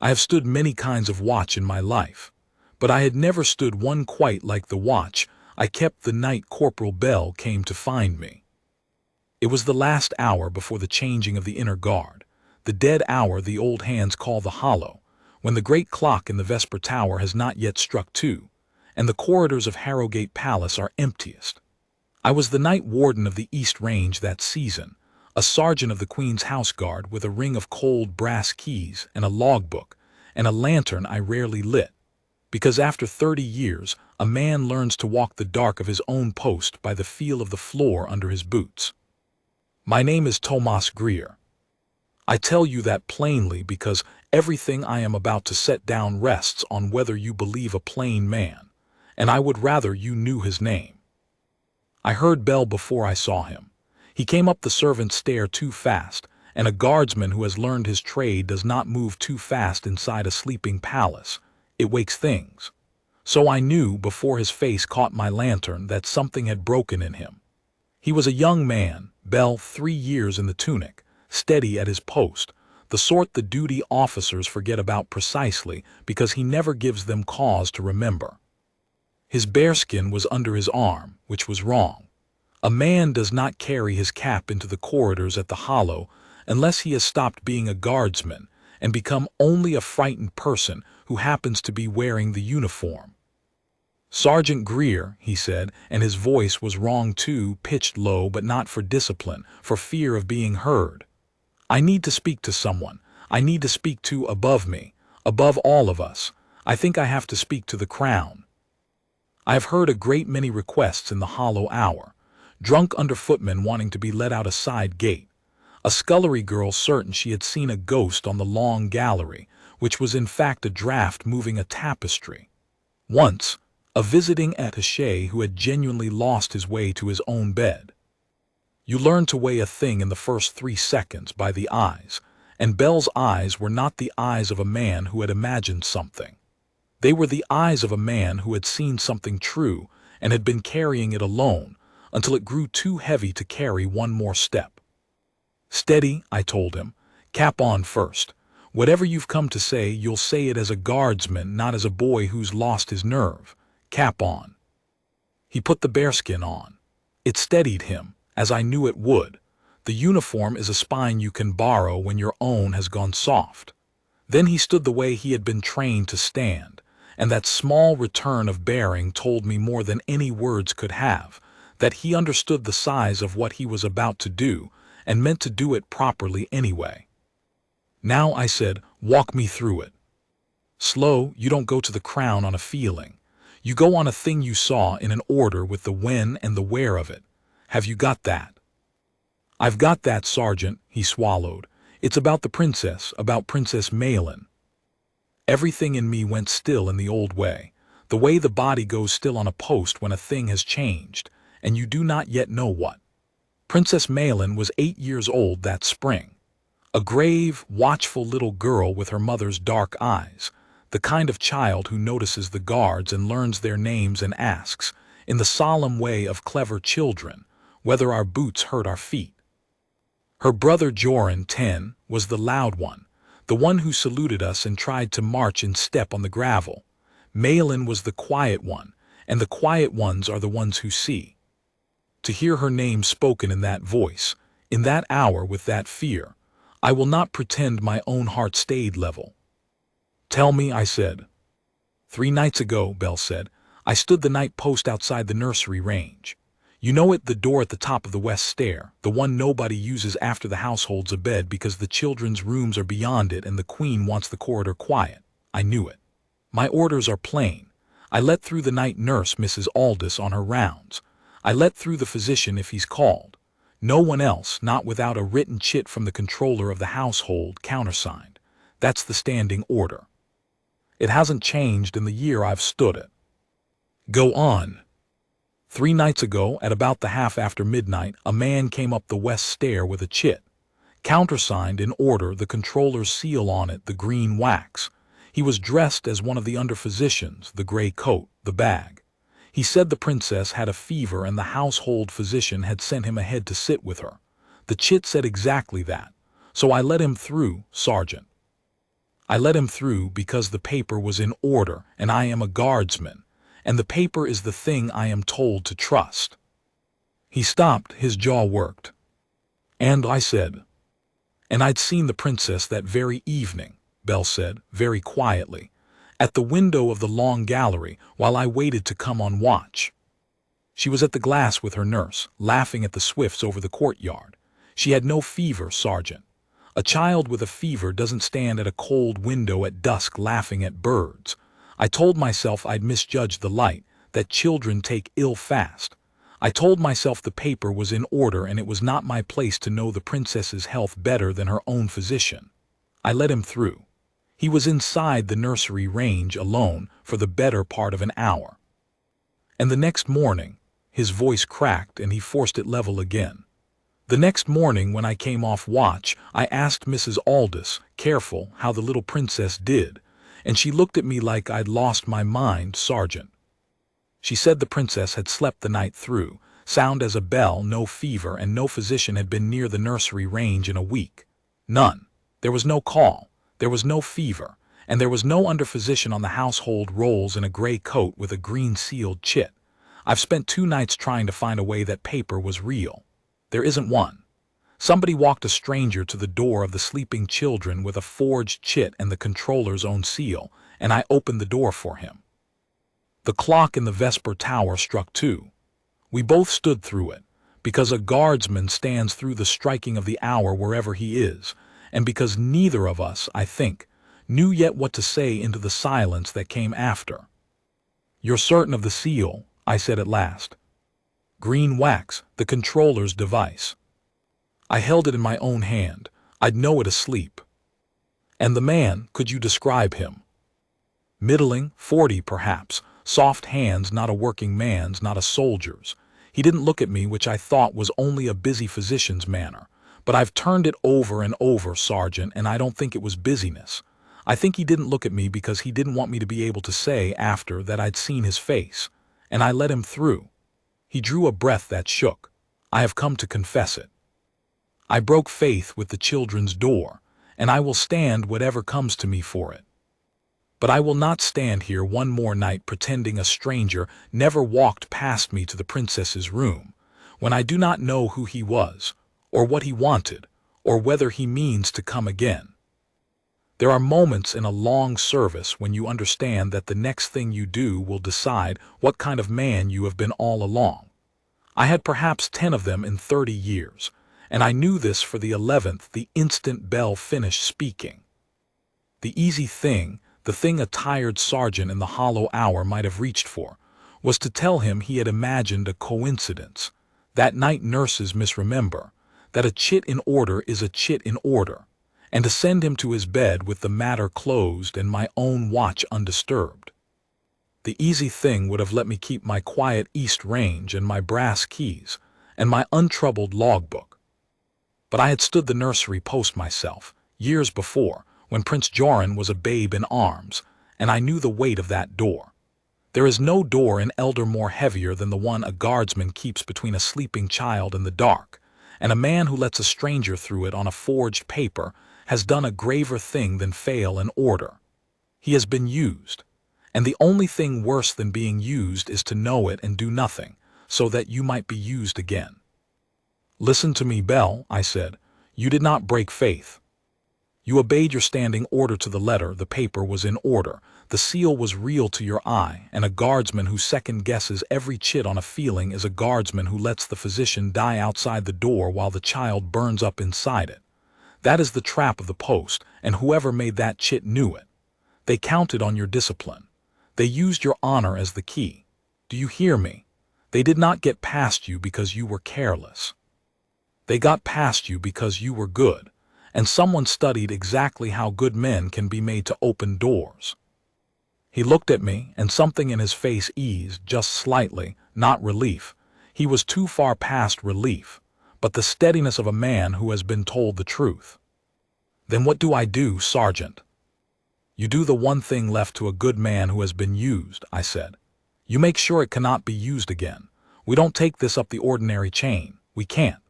I have stood many kinds of watch in my life, but I had never stood one quite like the watch I kept the night Corporal Bell came to find me. It was the last hour before the changing of the inner guard, the dead hour the old hands call the hollow, when the great clock in the Vesper Tower has not yet struck 2, and the corridors of Harrowgate Palace are emptiest. I was the night warden of the East Range that season, a sergeant of the Queen's House Guard with a ring of cold brass keys and a logbook, and a lantern I rarely lit, because after 30 years a man learns to walk the dark of his own post by the feel of the floor under his boots. My name is Tomas Greer. I tell you that plainly because everything I am about to set down rests on whether you believe a plain man, and I would rather you knew his name. I heard Bell before I saw him. He came up the servants' stair too fast, and a guardsman who has learned his trade does not move too fast inside a sleeping palace. It wakes things. So I knew before his face caught my lantern that something had broken in him. He was a young man, Bell 3 years in the tunic, steady at his post, the sort the duty officers forget about precisely because he never gives them cause to remember. His bearskin was under his arm, which was wrong. A man does not carry his cap into the corridors at the Hollow unless he has stopped being a guardsman and become only a frightened person who happens to be wearing the uniform. "Sergeant Greer," he said, and his voice was wrong too, pitched low, but not for discipline, for fear of being heard. "I need to speak to someone. I need to speak to above me, above all of us. I think I have to speak to the Crown. I have heard a great many requests in the hollow hour. Drunk underfootmen wanting to be let out a side gate. A scullery girl certain she had seen a ghost on the long gallery, which was in fact a draft moving a tapestry. Once, a visiting attaché who had genuinely lost his way to his own bed. You learn to weigh a thing in the first 3 seconds by the eyes, and Bell's eyes were not the eyes of a man who had imagined something. They were the eyes of a man who had seen something true and had been carrying it alone until it grew too heavy to carry one more step. "Steady," I told him. "Cap on first. Whatever you've come to say, you'll say it as a guardsman, not as a boy who's lost his nerve. Cap on." He put the bearskin on. It steadied him, as I knew it would. The uniform is a spine you can borrow when your own has gone soft. Then he stood the way he had been trained to stand, and that small return of bearing told me more than any words could have, that he understood the size of what he was about to do and meant to do it properly anyway. "Now," I said, "walk me through it. Slow, you don't go to the Crown on a feeling. You go on a thing you saw in an order with the when and the where of it. Have you got that?" "I've got that, Sergeant," he swallowed. "It's about the princess, about Princess Maelin." Everything in me went still in the old way, the way the body goes still on a post when a thing has changed, and you do not yet know what. Princess Maelin was 8 years old that spring. A grave, watchful little girl with her mother's dark eyes, the kind of child who notices the guards and learns their names and asks, in the solemn way of clever children, whether our boots hurt our feet. Her brother Joran, 10, was the loud one, the one who saluted us and tried to march in step on the gravel. Maelin was the quiet one, and the quiet ones are the ones who see. To hear her name spoken in that voice, in that hour with that fear, I will not pretend my own heart stayed level. "Tell me," I said. 3 nights ago," Bell said, "I stood the night post outside the nursery range. You know it, the door at the top of the west stair, the one nobody uses after the household's abed because the children's rooms are beyond it and the Queen wants the corridor quiet. I knew it. My orders are plain. I let through the night nurse, Mrs. Aldous, on her rounds. I let through the physician if he's called. No one else, not without a written chit from the controller of the household, countersigned. That's the standing order. It hasn't changed in the year I've stood it." "Go on." 3 nights ago, at about the half after midnight, a man came up the west stair with a chit. Countersigned in order, the controller's seal on it, the green wax. He was dressed as one of the under-physicians, the gray coat, the bag. He said the princess had a fever and the household physician had sent him ahead to sit with her. The chit said exactly that, so I let him through, Sergeant. I let him through because the paper was in order and I am a guardsman, and the paper is the thing I am told to trust. He stopped, his jaw worked. And I said, and I'd seen the princess that very evening, Belle said, very quietly, at the window of the long gallery while I waited to come on watch. She was at the glass with her nurse, laughing at the swifts over the courtyard. She had no fever, Sergeant. A child with a fever doesn't stand at a cold window at dusk laughing at birds. I told myself I'd misjudged the light, that children take ill fast. I told myself the paper was in order and it was not my place to know the princess's health better than her own physician. I let him through. He was inside the nursery range alone for the better part of an hour. And the next morning, his voice cracked and he forced it level again. The next morning when I came off watch, I asked Mrs. Aldous, careful, how the little princess did, and she looked at me like I'd lost my mind, Sergeant. She said the princess had slept the night through, sound as a bell, no fever, and no physician had been near the nursery range in a week. None. There was no call, there was no fever, and there was no under-physician on the household rolls in a gray coat with a green-sealed chit. I've spent 2 nights trying to find a way that paper was real. There isn't one. Somebody walked a stranger to the door of the sleeping children with a forged chit and the controller's own seal, and I opened the door for him. The clock in the Vesper Tower struck 2. We both stood through it, because a guardsman stands through the striking of the hour wherever he is, and because neither of us, I think, knew yet what to say into the silence that came after. "You're certain of the seal?" I said at last. "Green wax, the controller's device." I held it in my own hand. I'd know it asleep. "And the man, could you describe him?" "Middling, 40 perhaps. Soft hands, not a working man's, not a soldier's. He didn't look at me, which I thought was only a busy physician's manner. But I've turned it over and over, Sergeant, and I don't think it was busyness. I think he didn't look at me because he didn't want me to be able to say after that I'd seen his face. And I let him through. He drew a breath that shook. I have come to confess it. I broke faith with the children's door, and I will stand whatever comes to me for it. But I will not stand here one more night pretending a stranger never walked past me to the princess's room, when I do not know who he was, or what he wanted, or whether he means to come again. There are moments in a long service when you understand that the next thing you do will decide what kind of man you have been all along. I had perhaps 10 of them in 30 years, and I knew this for the 11th the instant Belle finished speaking. The easy thing, the thing a tired sergeant in the hollow hour might have reached for, was to tell him he had imagined a coincidence. That night nurses misremember, that a chit in order is a chit in order, and to send him to his bed with the matter closed and my own watch undisturbed. The easy thing would have let me keep my quiet East Range and my brass keys and my untroubled logbook. But I had stood the nursery post myself, years before, when Prince Joran was a babe in arms, and I knew the weight of that door. There is no door in Elder more heavier than the one a guardsman keeps between a sleeping child and the dark, and a man who lets a stranger through it on a forged paper has done a graver thing than fail an order. He has been used, and the only thing worse than being used is to know it and do nothing, so that you might be used again. "Listen to me, Belle," I said. "You did not break faith. You obeyed your standing order to the letter, the paper was in order, the seal was real to your eye, and a guardsman who second-guesses every chit on a feeling is a guardsman who lets the physician die outside the door while the child burns up inside it. That is the trap of the post, and whoever made that chit knew it. They counted on your discipline. They used your honor as the key. Do you hear me? They did not get past you because you were careless. They got past you because you were good, and someone studied exactly how good men can be made to open doors." He looked at me, and something in his face eased just slightly, not relief. He was too far past relief, but the steadiness of a man who has been told the truth. "Then what do I do, Sergeant?" "You do the one thing left to a good man who has been used," I said. "You make sure it cannot be used again. We don't take this up the ordinary chain. We can't.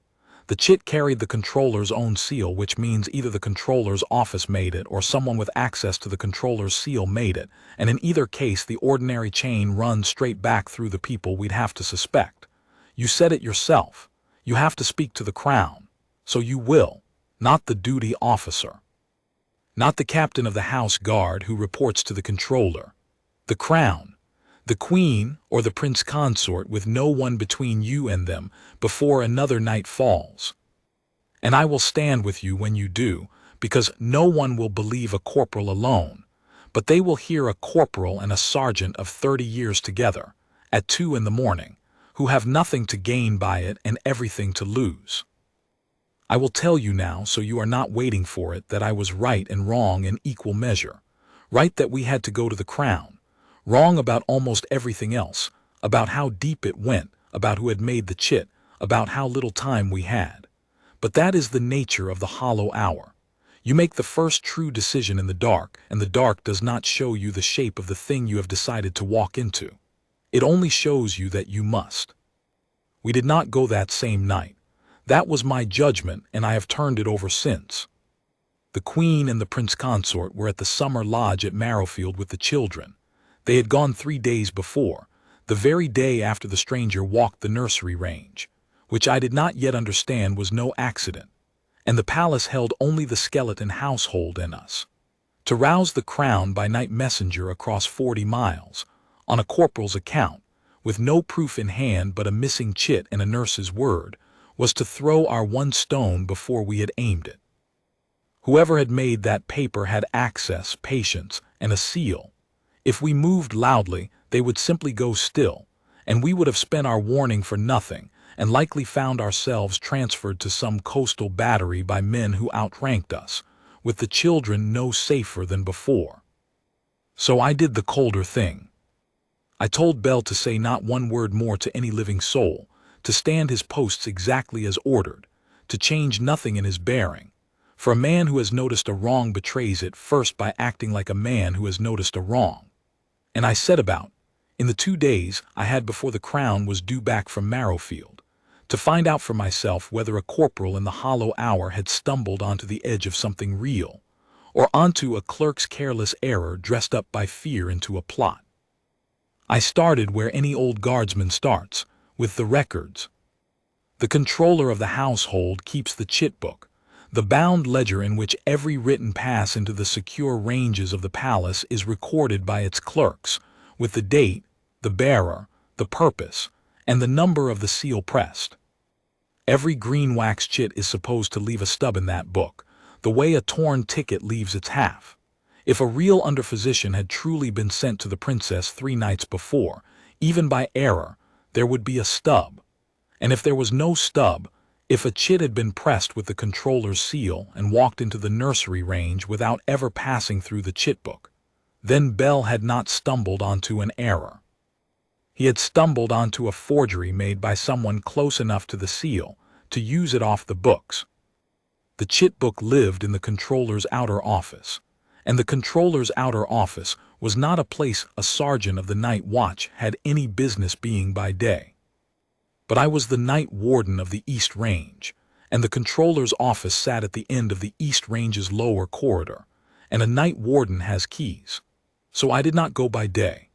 The chit carried the controller's own seal, which means either the controller's office made it or someone with access to the controller's seal made it, and in either case the ordinary chain runs straight back through the people we'd have to suspect. You said it yourself. You have to speak to the crown. So you will, not the duty officer. Not the captain of the house guard who reports to the controller. The crown. The queen or the prince consort with no one between you and them before another night falls. And I will stand with you when you do, because no one will believe a corporal alone, but they will hear a corporal and a sergeant of 30 years together, at 2 in the morning, who have nothing to gain by it and everything to lose. I will tell you now, so you are not waiting for it, that I was right and wrong in equal measure. Right that we had to go to the crown. Wrong about almost everything else, about how deep it went, about who had made the chit, about how little time we had. But that is the nature of the hollow hour. You make the first true decision in the dark, and the dark does not show you the shape of the thing you have decided to walk into. It only shows you that you must. We did not go that same night. That was my judgment, and I have turned it over since. The queen and the prince consort were at the summer lodge at Marrowfield with the children. They had gone 3 days before, the very day after the stranger walked the nursery range, which I did not yet understand was no accident, and the palace held only the skeleton household and us. To rouse the crown by night messenger across 40 miles, on a corporal's account, with no proof in hand but a missing chit and a nurse's word, was to throw our one stone before we had aimed it. Whoever had made that paper had access, patience, and a seal. If we moved loudly, they would simply go still, and we would have spent our warning for nothing, and likely found ourselves transferred to some coastal battery by men who outranked us, with the children no safer than before. So I did the colder thing. I told Bell to say not one word more to any living soul, to stand his posts exactly as ordered, to change nothing in his bearing, for a man who has noticed a wrong betrays it first by acting like a man who has noticed a wrong. And I set about, in the 2 days I had before the crown was due back from Marrowfield, to find out for myself whether a corporal in the hollow hour had stumbled onto the edge of something real, or onto a clerk's careless error dressed up by fear into a plot. I started where any old guardsman starts, with the records. The controller of the household keeps the chit book, the bound ledger in which every written pass into the secure ranges of the palace is recorded by its clerks, with the date, the bearer, the purpose, and the number of the seal pressed. Every green wax chit is supposed to leave a stub in that book, the way a torn ticket leaves its half. If a real underphysician had truly been sent to the princess 3 nights before, even by error, there would be a stub. And if there was no stub, if a chit had been pressed with the controller's seal and walked into the nursery range without ever passing through the chit book, then Bell had not stumbled onto an error. He had stumbled onto a forgery made by someone close enough to the seal to use it off the books. The chit book lived in the controller's outer office, and the controller's outer office was not a place a sergeant of the night watch had any business being by day. But I was the night warden of the East Range, and the controller's office sat at the end of the East Range's lower corridor, and a night warden has keys. So I did not go by day.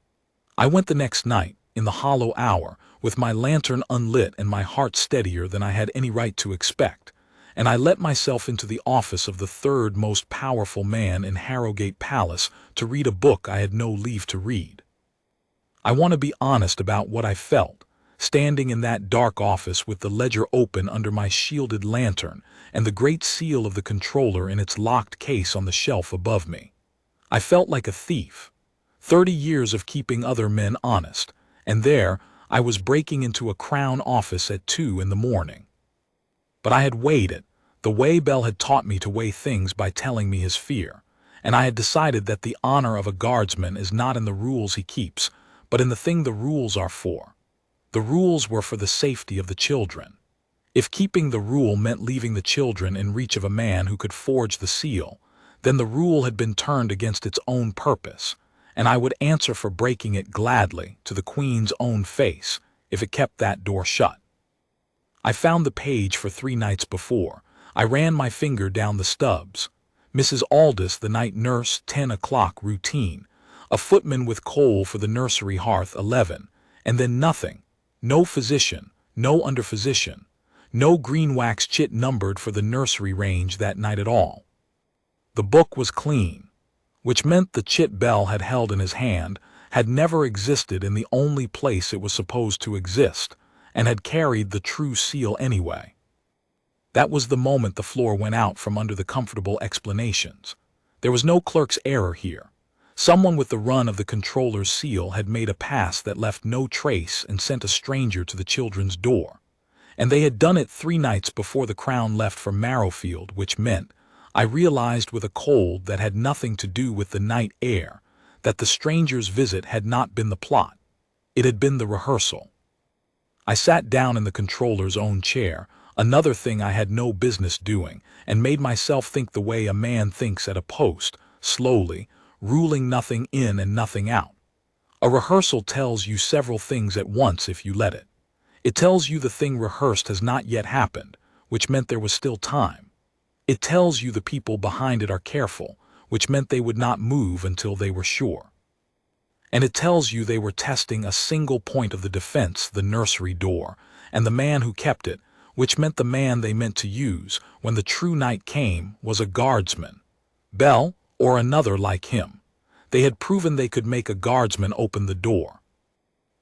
I went the next night, in the hollow hour, with my lantern unlit and my heart steadier than I had any right to expect, and I let myself into the office of the 3rd most powerful man in Harrowgate Palace to read a book I had no leave to read. I want to be honest about what I felt, standing in that dark office with the ledger open under my shielded lantern and the great seal of the controller in its locked case on the shelf above me. I felt like a thief. 30 years of keeping other men honest, and there I was breaking into a crown office at 2 in the morning. But I had weighed it, the way Bell had taught me to weigh things by telling me his fear, and I had decided that the honor of a guardsman is not in the rules he keeps, but in the thing the rules are for. The rules were for the safety of the children. If keeping the rule meant leaving the children in reach of a man who could forge the seal, then the rule had been turned against its own purpose, and I would answer for breaking it gladly to the Queen's own face if it kept that door shut. I found the page for 3 nights before. I ran my finger down the stubs. Mrs. Aldous, the night nurse, 10 o'clock routine. A footman with coal for the nursery hearth, 11. And then nothing. No physician, no under-physician. No green wax chit numbered for the nursery range that night at all. The book was clean, which meant the chit Bell had held in his hand had never existed in the only place it was supposed to exist, and had carried the true seal anyway. That was the moment the floor went out from under the comfortable explanations. There was no clerk's error here. Someone with the run of the controller's seal had made a pass that left no trace and sent a stranger to the children's door. And they had done it 3 nights before the Crown left for Marrowfield, which meant, I realized with a cold that had nothing to do with the night air, that the stranger's visit had not been the plot. It had been the rehearsal. I sat down in the controller's own chair, another thing I had no business doing, and made myself think the way a man thinks at a post, slowly, ruling nothing in and nothing out. A rehearsal tells you several things at once if you let it. It tells you the thing rehearsed has not yet happened, which meant there was still time. It tells you the people behind it are careful, which meant they would not move until they were sure. And it tells you they were testing a single point of the defense, the nursery door, and the man who kept it, which meant the man they meant to use when the true night came was a guardsman. Bell, or another like him. They had proven they could make a guardsman open the door.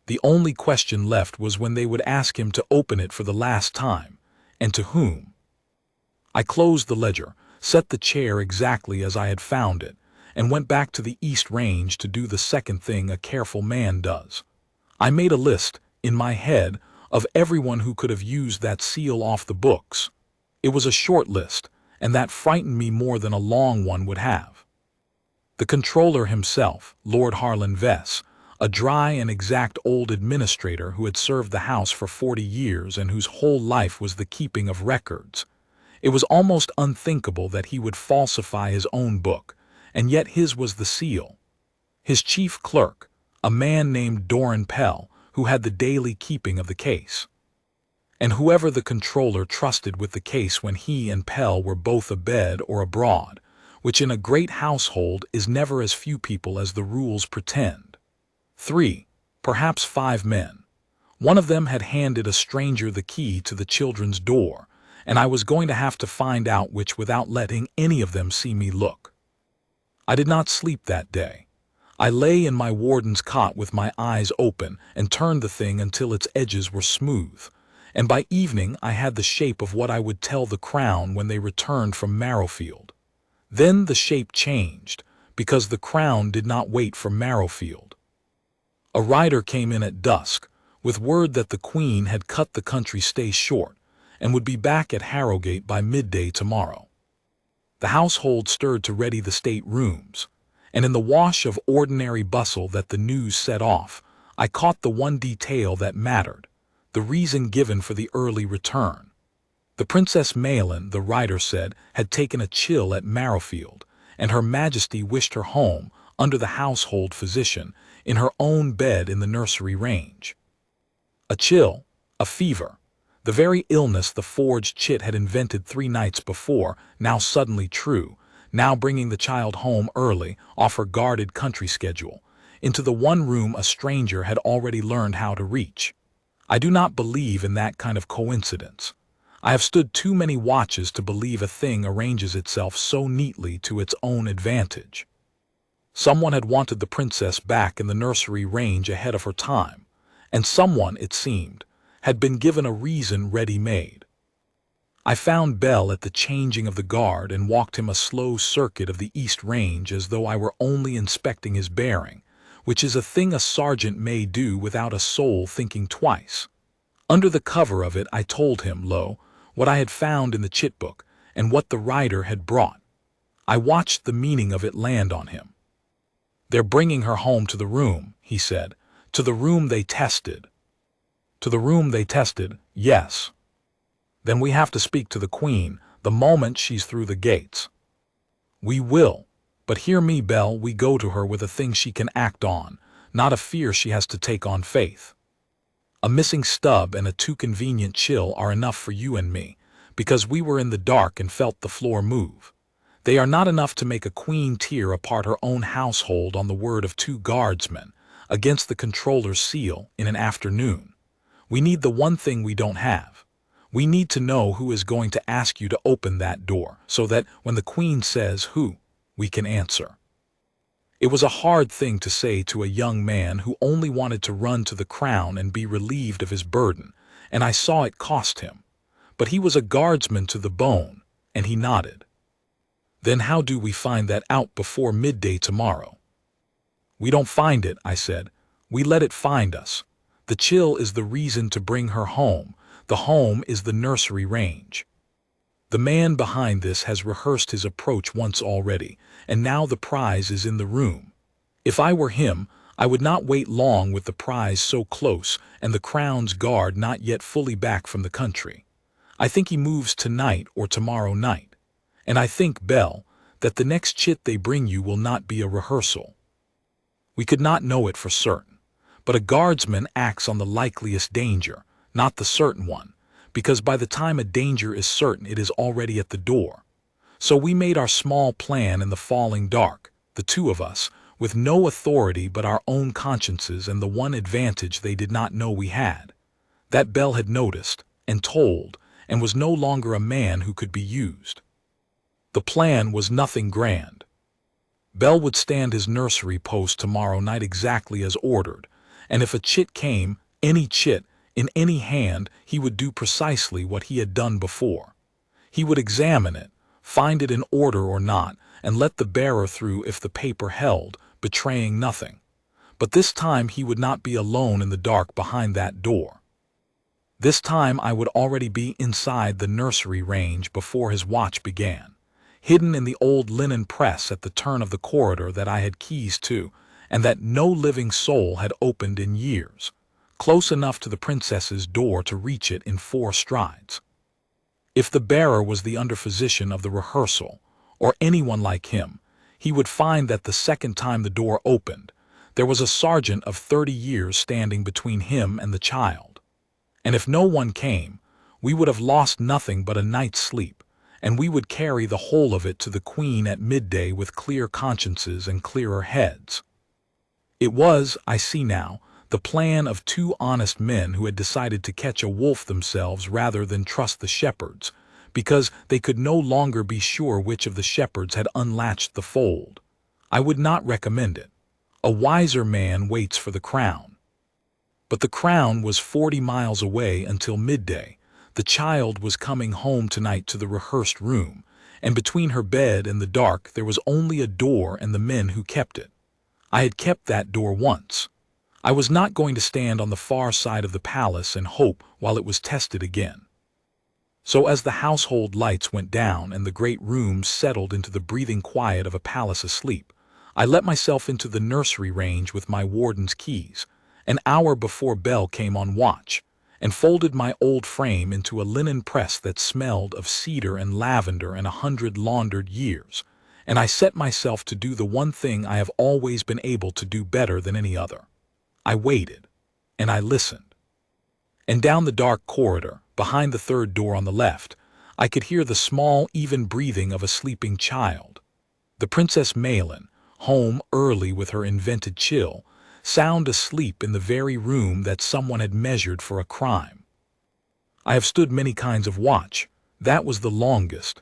The only question left was when they would ask him to open it for the last time, and to whom. I closed the ledger, set the chair exactly as I had found it, and went back to the East Range to do the second thing a careful man does. I made a list, in my head, of everyone who could have used that seal off the books. It was a short list, and that frightened me more than a long one would have. The controller himself, Lord Harlan Vess, a dry and exact old administrator who had served the house for 40 years and whose whole life was the keeping of records. It was almost unthinkable that he would falsify his own book, and yet his was the seal. His chief clerk, a man named Doran Pell, who had the daily keeping of the case. And whoever the controller trusted with the case when he and Pell were both abed or abroad, which in a great household is never as few people as the rules pretend. 3, perhaps 5 men. One of them had handed a stranger the key to the children's door, and I was going to have to find out which without letting any of them see me look. I did not sleep that day. I lay in my warden's cot with my eyes open and turned the thing until its edges were smooth, and by evening I had the shape of what I would tell the Crown when they returned from Marrowfield. Then the shape changed, because the Crown did not wait for Marrowfield. A rider came in at dusk, with word that the Queen had cut the country stay short, and would be back at Harrowgate by midday tomorrow. The household stirred to ready the state rooms, and in the wash of ordinary bustle that the news set off, I caught the one detail that mattered, the reason given for the early return. The Princess Maelin, the writer said, had taken a chill at Marrowfield, and Her Majesty wished her home, under the household physician, in her own bed in the nursery range. A chill, a fever, the very illness the forged chit had invented 3 nights before, now suddenly true, now bringing the child home early, off her guarded country schedule, into the one room a stranger had already learned how to reach. I do not believe in that kind of coincidence. I have stood too many watches to believe a thing arranges itself so neatly to its own advantage. Someone had wanted the princess back in the nursery range ahead of her time, and someone, it seemed, had been given a reason ready-made. I found Bell at the changing of the guard and walked him a slow circuit of the East Range as though I were only inspecting his bearing, which is a thing a sergeant may do without a soul thinking twice. Under the cover of it I told him, what I had found in the chit book, and what the writer had brought. I watched the meaning of it land on him. "They're bringing her home to the room," he said, "to the room they tested." "To the room they tested, yes. Then we have to speak to the Queen the moment she's through the gates." "We will, but hear me, Bell, we go to her with a thing she can act on, not a fear she has to take on faith." A missing stub and a too convenient chill are enough for you and me, because we were in the dark and felt the floor move. They are not enough to make a queen tear apart her own household on the word of 2 guardsmen, against the controller's seal in an afternoon. We need the one thing we don't have. We need to know who is going to ask you to open that door, so that when the queen says who, we can answer. It was a hard thing to say to a young man who only wanted to run to the crown and be relieved of his burden, and I saw it cost him. But he was a guardsman to the bone, and he nodded. Then how do we find that out before midday tomorrow? We don't find it, I said. We let it find us. The chill is the reason to bring her home. The home is the nursery range. The man behind this has rehearsed his approach once already, and now the prize is in the room. If I were him, I would not wait long with the prize so close and the crown's guard not yet fully back from the country. I think he moves tonight or tomorrow night. And I think, Belle, that the next chit they bring you will not be a rehearsal. We could not know it for certain, but a guardsman acts on the likeliest danger, not the certain one, because by the time a danger is certain it is already at the door. So we made our small plan in the falling dark, the 2 of us, with no authority but our own consciences and the one advantage they did not know we had. That Belle had noticed, and told, and was no longer a man who could be used. The plan was nothing grand. Belle would stand his nursery post tomorrow night exactly as ordered, and if a chit came, any chit, in any hand, he would do precisely what he had done before. He would examine it, find it in order or not, and let the bearer through if the paper held, betraying nothing. But this time he would not be alone in the dark behind that door. This time I would already be inside the nursery range before his watch began, hidden in the old linen press at the turn of the corridor that I had keys to, and that no living soul had opened in years, close enough to the princess's door to reach it in 4 strides. If the bearer was the under-physician of the rehearsal, or anyone like him, he would find that the second time the door opened, there was a sergeant of 30 years standing between him and the child. And if no one came, we would have lost nothing but a night's sleep, and we would carry the whole of it to the queen at midday with clear consciences and clearer heads. It was, I see now, the plan of 2 honest men who had decided to catch a wolf themselves rather than trust the shepherds, because they could no longer be sure which of the shepherds had unlatched the fold. I would not recommend it. A wiser man waits for the crown. But the crown was 40 miles away until midday. The child was coming home tonight to the rehearsed room, and between her bed and the dark there was only a door and the men who kept it. I had kept that door once. I was not going to stand on the far side of the palace and hope while it was tested again. So as the household lights went down and the great rooms settled into the breathing quiet of a palace asleep, I let myself into the nursery range with my warden's keys, an hour before Belle came on watch, and folded my old frame into a linen press that smelled of cedar and lavender and 100 laundered years, and I set myself to do the one thing I have always been able to do better than any other. I waited, and I listened. And down the dark corridor, behind the 3rd door on the left, I could hear the small, even breathing of a sleeping child. The Princess Maelin, home early with her invented chill, sound asleep in the very room that someone had measured for a crime. I have stood many kinds of watch. That was the longest.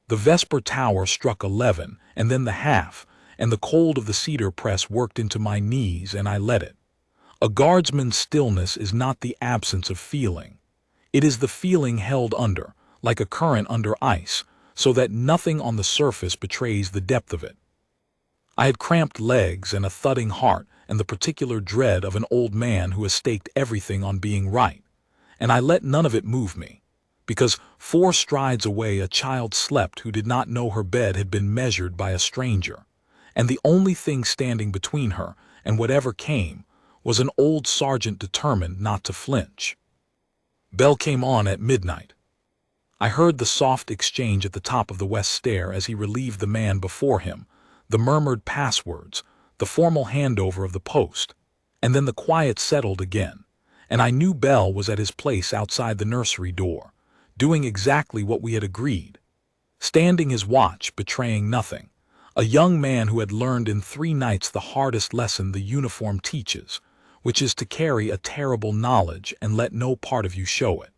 The Vesper Tower struck 11, and then the half, and the cold of the cedar press worked into my knees, and I let it. A guardsman's stillness is not the absence of feeling. It is the feeling held under, like a current under ice, so that nothing on the surface betrays the depth of it. I had cramped legs and a thudding heart and the particular dread of an old man who has staked everything on being right, and I let none of it move me, because 4 strides away a child slept who did not know her bed had been measured by a stranger, and the only thing standing between her and whatever came was an old sergeant determined not to flinch. Belle came on at midnight. I heard the soft exchange at the top of the west stair as he relieved the man before him, the murmured passwords, the formal handover of the post, and then the quiet settled again, and I knew Bell was at his place outside the nursery door, doing exactly what we had agreed, standing his watch, betraying nothing. A young man who had learned in 3 nights the hardest lesson the uniform teaches, which is to carry a terrible knowledge and let no part of you show it.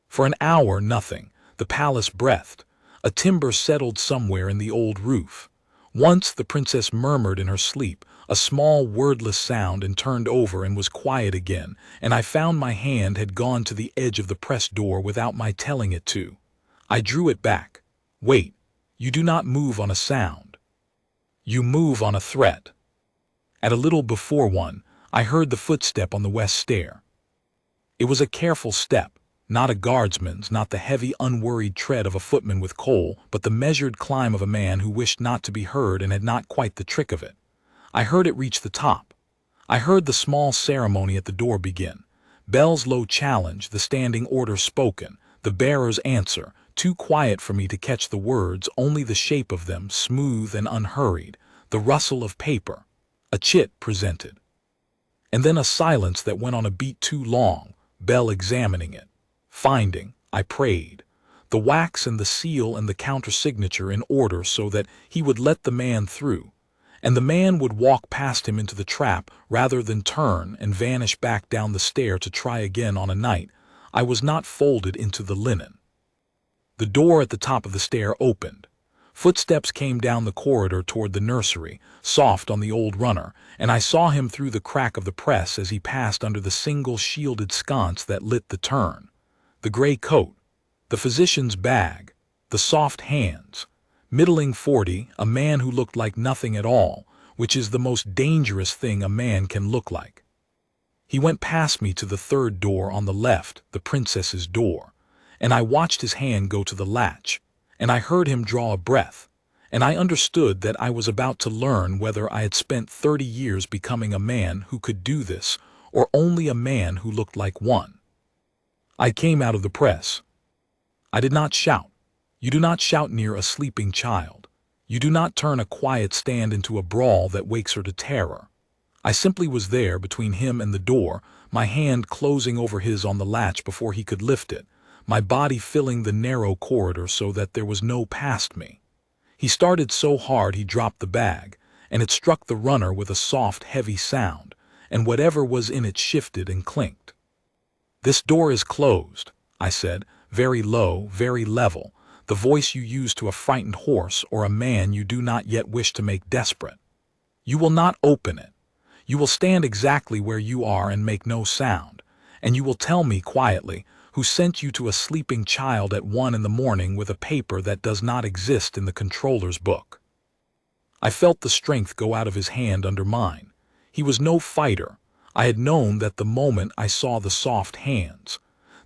For an hour, nothing. The palace breathed. A timber settled somewhere in the old roof. Once the princess murmured in her sleep, a small wordless sound, and turned over and was quiet again, and I found my hand had gone to the edge of the press door without my telling it to. I drew it back. Wait, you do not move on a sound. You move on a threat. At a little before 1, I heard the footstep on the west stair. It was a careful step, not a guardsman's, not the heavy, unworried tread of a footman with coal, but the measured climb of a man who wished not to be heard and had not quite the trick of it. I heard it reach the top. I heard the small ceremony at the door begin. Bell's low challenge, the standing order spoken, the bearer's answer, too quiet for me to catch the words, only the shape of them, smooth and unhurried, the rustle of paper. A chit presented. And then a silence that went on a beat too long, Bell examining it. Finding, I prayed, the wax and the seal and the counter-signature in order so that he would let the man through, and the man would walk past him into the trap rather than turn and vanish back down the stair to try again on a night I was not folded into the linen. The door at the top of the stair opened. Footsteps came down the corridor toward the nursery, soft on the old runner, and I saw him through the crack of the press as he passed under the single shielded sconce that lit the turn. The gray coat, the physician's bag, the soft hands. Middling 40, a man who looked like nothing at all, which is the most dangerous thing a man can look like. He went past me to the 3rd door on the left, the princess's door, and I watched his hand go to the latch, and I heard him draw a breath, and I understood that I was about to learn whether I had spent 30 years becoming a man who could do this, or only a man who looked like one. I came out of the press. I did not shout. You do not shout near a sleeping child. You do not turn a quiet stand into a brawl that wakes her to terror. I simply was there between him and the door, my hand closing over his on the latch before he could lift it, my body filling the narrow corridor so that there was no past me. He started so hard he dropped the bag, and it struck the runner with a soft, heavy sound, and whatever was in it shifted and clinked. "This door is closed," I said, very low, very level, the voice you use to a frightened horse or a man you do not yet wish to make desperate. "You will not open it. You will stand exactly where you are and make no sound, and you will tell me quietly who sent you to a sleeping child at 1 in the morning with a paper that does not exist in the controller's book." I felt the strength go out of his hand under mine. He was no fighter. I had known that the moment I saw the soft hands.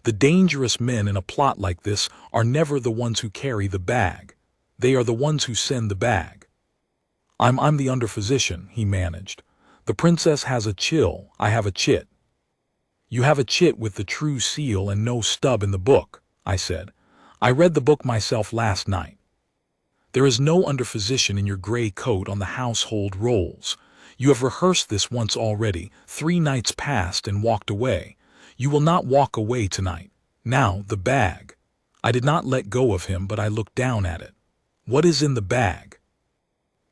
The dangerous men in a plot like this are never the ones who carry the bag. They are the ones who send the bag. I'm the under-physician," he managed. "The princess has a chill, I have a chit." "You have a chit with the true seal and no stub in the book," I said. "I read the book myself last night. There is no under-physician in your gray coat on the household rolls. You have rehearsed this once already, 3 nights past, and walked away. You will not walk away tonight. Now, the bag." I did not let go of him, but I looked down at it. "What is in the bag?"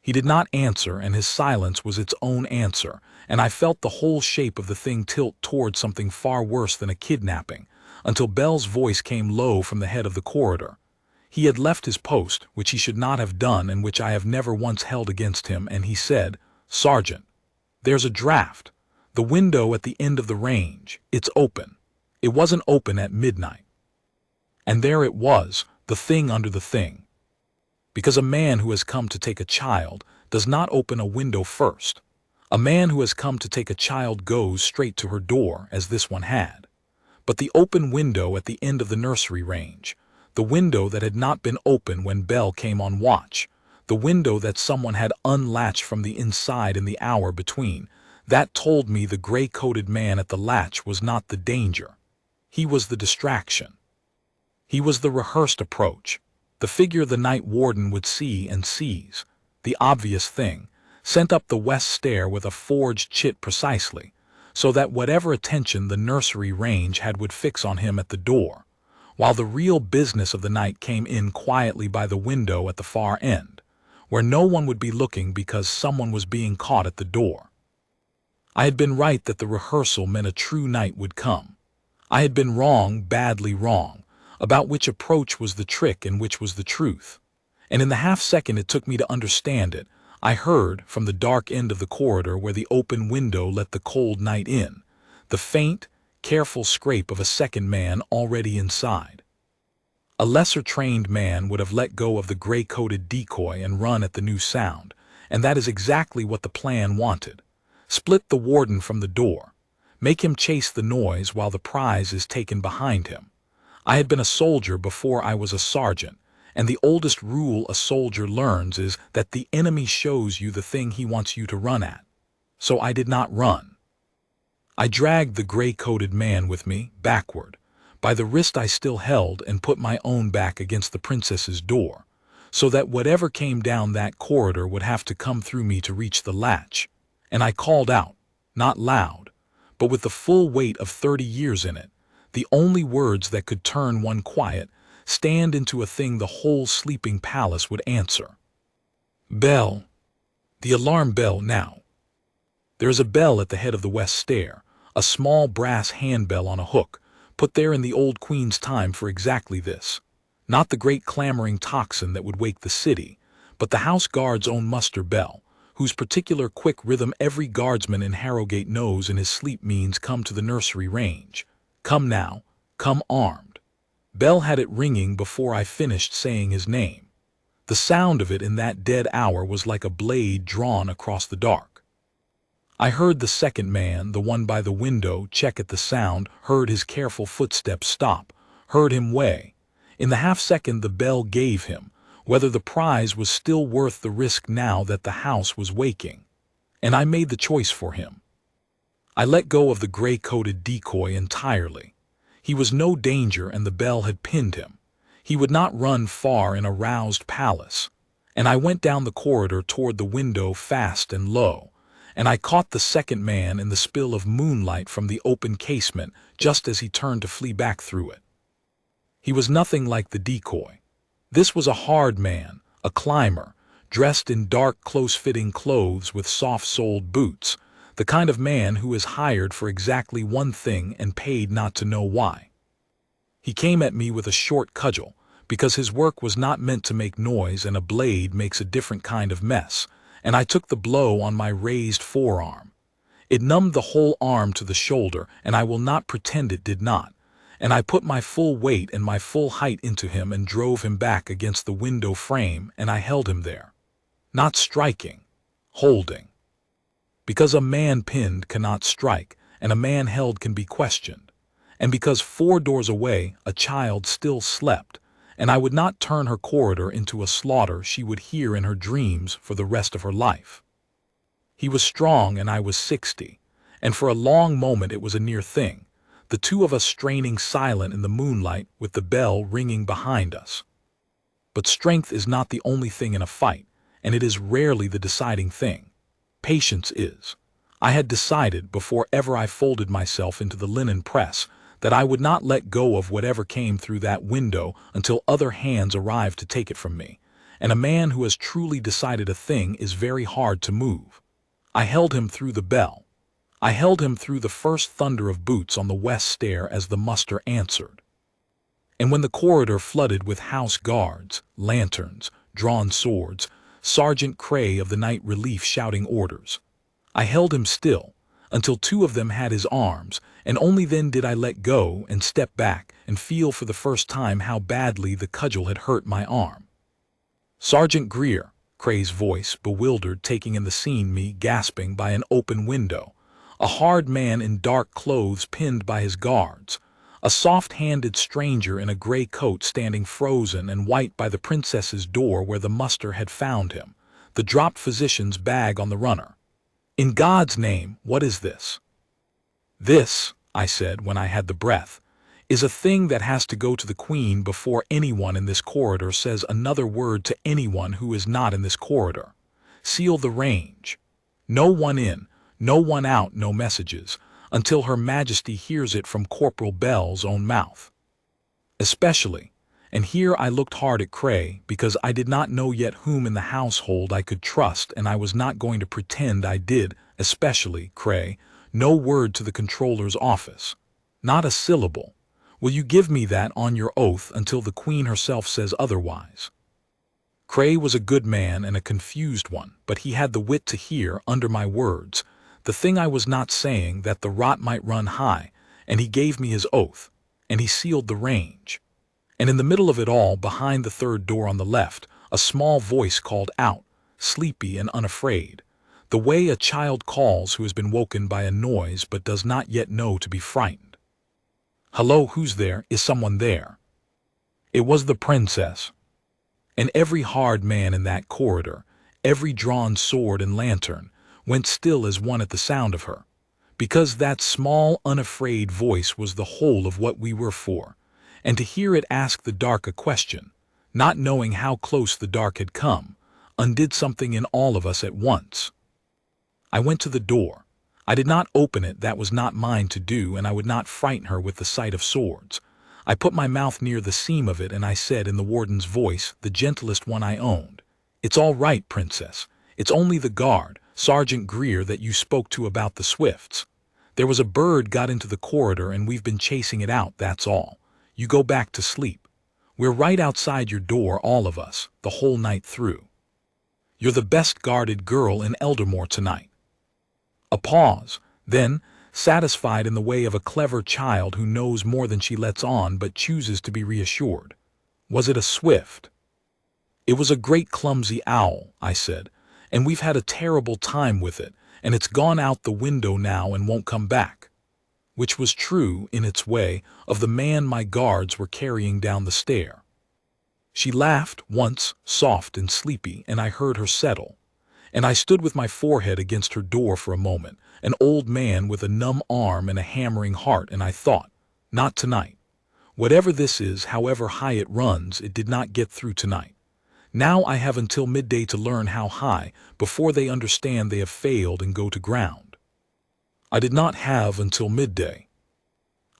He did not answer, and his silence was its own answer, and I felt the whole shape of the thing tilt toward something far worse than a kidnapping, until Bell's voice came low from the head of the corridor. He had left his post, which he should not have done and which I have never once held against him, and he said, "Sergeant, there's a draft. The window at the end of the range, it's open. It wasn't open at midnight." And there it was, the thing under the thing. Because a man who has come to take a child does not open a window first. A man who has come to take a child goes straight to her door, as this one had. But the open window at the end of the nursery range, the window that had not been open when Bell came on watch, the window that someone had unlatched from the inside in the hour between, that told me the gray-coated man at the latch was not the danger. He was the distraction. He was the rehearsed approach, the figure the night warden would see and seize, the obvious thing, sent up the west stair with a forged chit precisely, so that whatever attention the nursery range had would fix on him at the door, while the real business of the night came in quietly by the window at the far end, where no one would be looking because someone was being caught at the door. I had been right that the rehearsal meant a true night would come. I had been wrong, badly wrong, about which approach was the trick and which was the truth. And in the half-second it took me to understand it, I heard, from the dark end of the corridor where the open window let the cold night in, the faint, careful scrape of a second man already inside. A lesser-trained man would have let go of the gray-coated decoy and run at the new sound, and that is exactly what the plan wanted. Split the warden from the door. Make him chase the noise while the prize is taken behind him. I had been a soldier before I was a sergeant, and the oldest rule a soldier learns is that the enemy shows you the thing he wants you to run at. So I did not run. I dragged the gray-coated man with me, backward, by the wrist I still held, and put my own back against the princess's door, so that whatever came down that corridor would have to come through me to reach the latch. And I called out, not loud, but with the full weight of 30 years in it, the only words that could turn one quiet, stand into a thing the whole sleeping palace would answer. Bell. The alarm bell now. There is a bell at the head of the west stair, a small brass handbell on a hook, put there in the old queen's time for exactly this. Not the great clamoring tocsin that would wake the city, but the house guard's own muster bell, whose particular quick rhythm every guardsman in Harrowgate knows in his sleep means come to the nursery range. Come now, come armed. Bell had it ringing before I finished saying his name. The sound of it in that dead hour was like a blade drawn across the dark. I heard the second man, the one by the window, check at the sound, heard his careful footsteps stop, heard him weigh. In the half-second the bell gave him, whether the prize was still worth the risk now that the house was waking. And I made the choice for him. I let go of the gray-coated decoy entirely. He was no danger and the bell had pinned him. He would not run far in a roused palace. And I went down the corridor toward the window fast and low, and I caught the second man in the spill of moonlight from the open casement just as he turned to flee back through it. He was nothing like the decoy. This was a hard man, a climber, dressed in dark, close-fitting clothes with soft-soled boots, the kind of man who is hired for exactly one thing and paid not to know why. He came at me with a short cudgel, because his work was not meant to make noise and a blade makes a different kind of mess, and I took the blow on my raised forearm. It numbed the whole arm to the shoulder, and I will not pretend it did not, and I put my full weight and my full height into him and drove him back against the window frame, and I held him there. Not striking, holding. Because a man pinned cannot strike, and a man held can be questioned. And because 4 doors away a child still slept, and I would not turn her corridor into a slaughter she would hear in her dreams for the rest of her life. He was strong and I was 60, and for a long moment it was a near thing, the two of us straining silent in the moonlight with the bell ringing behind us. But strength is not the only thing in a fight, and it is rarely the deciding thing. Patience is. I had decided, before ever I folded myself into the linen press, that I would not let go of whatever came through that window until other hands arrived to take it from me, and a man who has truly decided a thing is very hard to move. I held him through the bell. I held him through the first thunder of boots on the west stair as the muster answered. And when the corridor flooded with house guards, lanterns, drawn swords, Sergeant Cray of the Night Relief shouting orders, I held him still, until 2 of them had his arms, and only then did I let go and step back and feel for the first time how badly the cudgel had hurt my arm. Sergeant Greer, Cray's voice, bewildered, taking in the scene, me gasping by an open window, a hard man in dark clothes pinned by his guards, a soft-handed stranger in a gray coat standing frozen and white by the princess's door where the muster had found him, the dropped physician's bag on the runner. In God's name, what is this? This, I said when I had the breath, is a thing that has to go to the Queen before anyone in this corridor says another word to anyone who is not in this corridor. Seal the range. No one in, no one out, no messages, until Her Majesty hears it from Corporal Bell's own mouth. Especially, and here I looked hard at Cray, because I did not know yet whom in the household I could trust, and I was not going to pretend I did, especially, Cray, no word to the controller's office. Not a syllable. Will you give me that on your oath until the Queen herself says otherwise? Cray was a good man and a confused one, but he had the wit to hear, under my words, the thing I was not saying, that the rot might run high, and he gave me his oath, and he sealed the range. And in the middle of it all, behind the third door on the left, a small voice called out, sleepy and unafraid, the way a child calls who has been woken by a noise but does not yet know to be frightened. "Hello, who's there? Is someone there?" It was the princess. And every hard man in that corridor, every drawn sword and lantern, went still as one at the sound of her, because that small, unafraid voice was the whole of what we were for, and to hear it ask the dark a question, not knowing how close the dark had come, undid something in all of us at once. I went to the door. I did not open it, that was not mine to do, and I would not frighten her with the sight of swords. I put my mouth near the seam of it, and I said in the warden's voice, the gentlest one I owned, "It's all right, Princess. It's only the guard, Sergeant Greer, that you spoke to about the Swifts. There was a bird got into the corridor and we've been chasing it out, that's all. You go back to sleep. We're right outside your door, all of us, the whole night through. You're the best guarded girl in Eldermore tonight." A pause, then, satisfied in the way of a clever child who knows more than she lets on but chooses to be reassured. "Was it a swift?" "It was a great clumsy owl," I said, "and we've had a terrible time with it, and it's gone out the window now and won't come back." Which was true, in its way, of the man my guards were carrying down the stair. She laughed once, soft and sleepy, and I heard her settle. And I stood with my forehead against her door for a moment, an old man with a numb arm and a hammering heart, and I thought, not tonight. Whatever this is, however high it runs, it did not get through tonight. Now I have until midday to learn how high, before they understand they have failed and go to ground. I did not have until midday.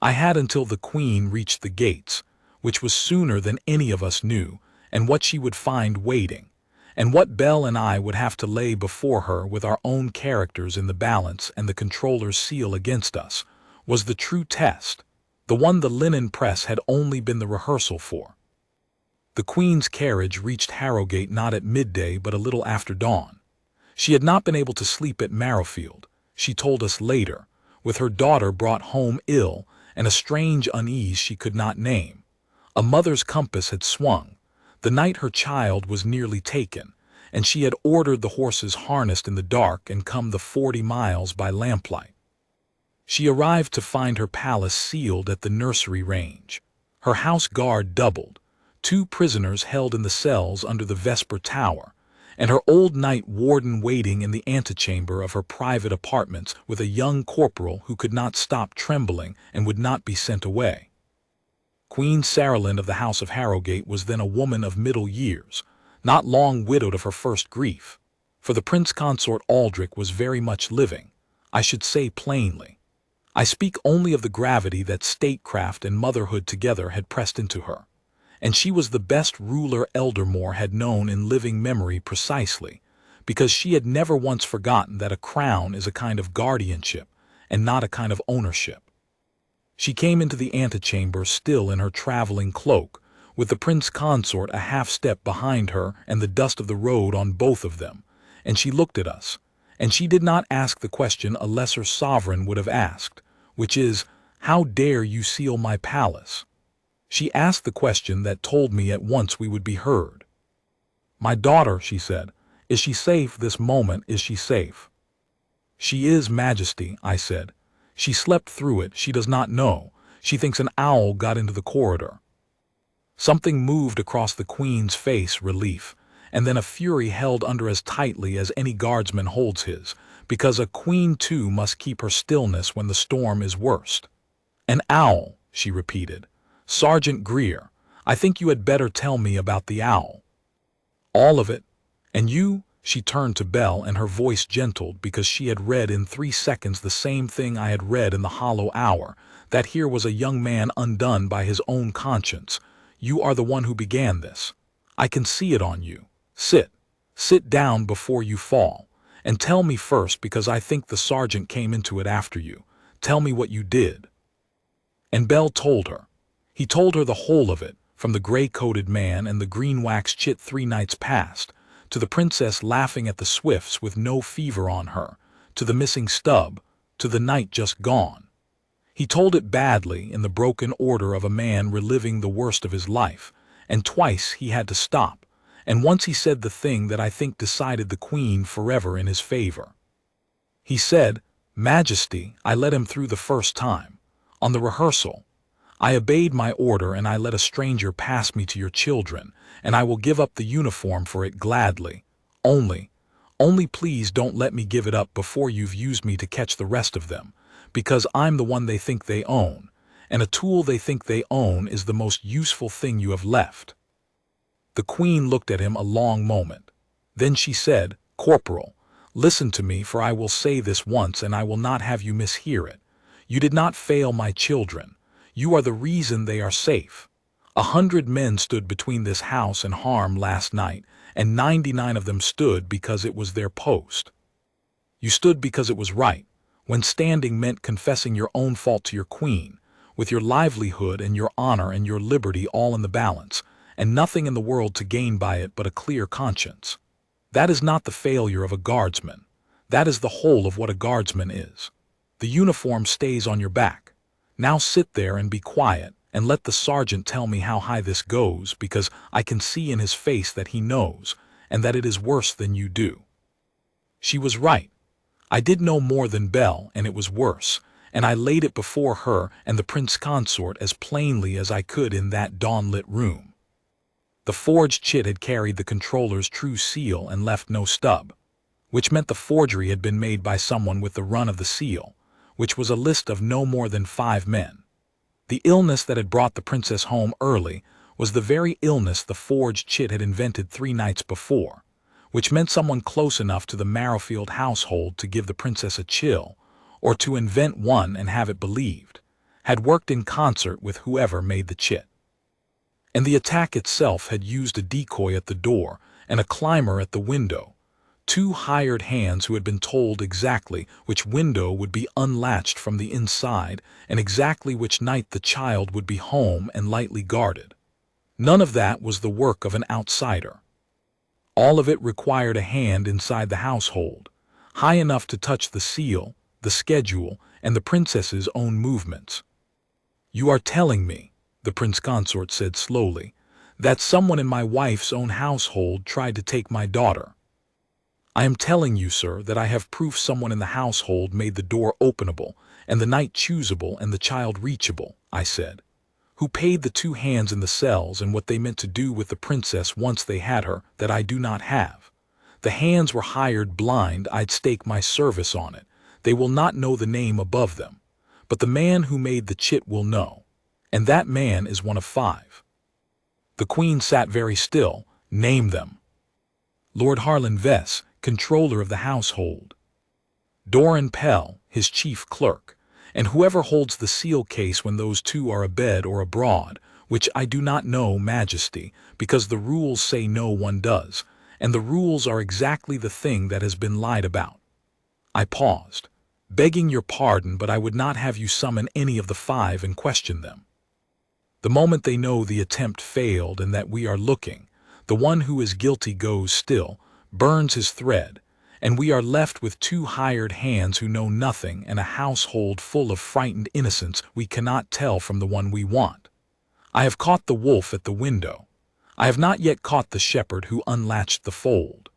I had until the Queen reached the gates, which was sooner than any of us knew, and what she would find waiting, and what Belle and I would have to lay before her with our own characters in the balance and the controller's seal against us, was the true test, the one the linen press had only been the rehearsal for. The Queen's carriage reached Harrowgate not at midday but a little after dawn. She had not been able to sleep at Marrowfield, she told us later, with her daughter brought home ill and a strange unease she could not name. A mother's compass had swung. The night her child was nearly taken, and she had ordered the horses harnessed in the dark and come the 40 miles by lamplight. She arrived to find her palace sealed at the nursery range, her house guard doubled, 2 prisoners held in the cells under the Vesper Tower, and her old night warden waiting in the antechamber of her private apartments with a young corporal who could not stop trembling and would not be sent away. Queen Saralind of the House of Harrowgate was then a woman of middle years, not long widowed of her first grief, for the Prince Consort Aldrich was very much living, I should say plainly. I speak only of the gravity that statecraft and motherhood together had pressed into her, and she was the best ruler Eldermore had known in living memory precisely, because she had never once forgotten that a crown is a kind of guardianship and not a kind of ownership. She came into the antechamber still in her traveling cloak, with the Prince Consort a half-step behind her and the dust of the road on both of them, and she looked at us, and she did not ask the question a lesser sovereign would have asked, which is, "How dare you seal my palace?" She asked the question that told me at once we would be heard. "My daughter," she said, "is she safe this moment, is she safe?" "She is, Majesty," I said. "She slept through it, she does not know. She thinks an owl got into the corridor." Something moved across the Queen's face, relief, and then a fury held under as tightly as any guardsman holds his, because a queen too must keep her stillness when the storm is worst. "An owl," she repeated. "Sergeant Greer, I think you had better tell me about the owl." "All of it. And you?" She turned to Belle, and her voice gentled because she had read in 3 seconds the same thing I had read in the hollow hour, that here was a young man undone by his own conscience. You are the one who began this. I can see it on you. Sit down before you fall. And tell me first, because I think the sergeant came into it after you. Tell me what you did. And Belle told her. He told her the whole of it, from the gray-coated man and the green-wax chit 3 nights past, to the princess laughing at the Swifts with no fever on her, to the missing stub, to the night just gone. He told it badly, in the broken order of a man reliving the worst of his life, and twice he had to stop, and once he said the thing that I think decided the Queen forever in his favor. He said, "Majesty, I let him through the first time. On the rehearsal. I obeyed my order, and I let a stranger pass me to your children, and I will give up the uniform for it gladly. Only please don't let me give it up before you've used me to catch the rest of them, because I'm the one they think they own, and a tool they think they own is the most useful thing you have left." The Queen looked at him a long moment. Then she said, "Corporal, listen to me, for I will say this once, and I will not have you mishear it. You did not fail my children. You are the reason they are safe. 100 men stood between this house and harm last night, and 99 of them stood because it was their post. You stood because it was right, when standing meant confessing your own fault to your Queen, with your livelihood and your honor and your liberty all in the balance, and nothing in the world to gain by it but a clear conscience. That is not the failure of a guardsman. That is the whole of what a guardsman is. The uniform stays on your back. Now sit there and be quiet, and let the sergeant tell me how high this goes, because I can see in his face that he knows, and that it is worse than you do." She was right. I did know more than Belle, and it was worse, and I laid it before her and the prince consort as plainly as I could in that dawn-lit room. The forged chit had carried the controller's true seal and left no stub, which meant the forgery had been made by someone with the run of the seal, which was a list of no more than 5 men. The illness that had brought the princess home early was the very illness the forged chit had invented 3 nights before, which meant someone close enough to the Marrowfield household to give the princess a chill, or to invent one and have it believed, had worked in concert with whoever made the chit. And the attack itself had used a decoy at the door and a climber at the window, 2 hired hands who had been told exactly which window would be unlatched from the inside and exactly which night the child would be home and lightly guarded. None of that was the work of an outsider. All of it required a hand inside the household, high enough to touch the seal, the schedule, and the princess's own movements. "You are telling me," the prince consort said slowly, "that someone in my wife's own household tried to take my daughter." "I am telling you, sir, that I have proof someone in the household made the door openable, and the night choosable, and the child reachable," I said. "Who paid the 2 hands in the cells, and what they meant to do with the princess once they had her, that I do not have. The hands were hired blind. I'd stake my service on it. They will not know the name above them. But the man who made the chit will know. And that man is one of 5. The Queen sat very still. "Name them." "Lord Harlan Vess, controller of the household. Doran Pell, his chief clerk, and whoever holds the seal case when those 2 are abed or abroad, which I do not know, Majesty, because the rules say no one does, and the rules are exactly the thing that has been lied about." I paused, begging your pardon, but I would not have you summon any of the 5 and question them. "The moment they know the attempt failed and that we are looking, the one who is guilty goes still, burns his thread, and we are left with 2 hired hands who know nothing and a household full of frightened innocents we cannot tell from the one we want. I have caught the wolf at the window. I have not yet caught the shepherd who unlatched the fold.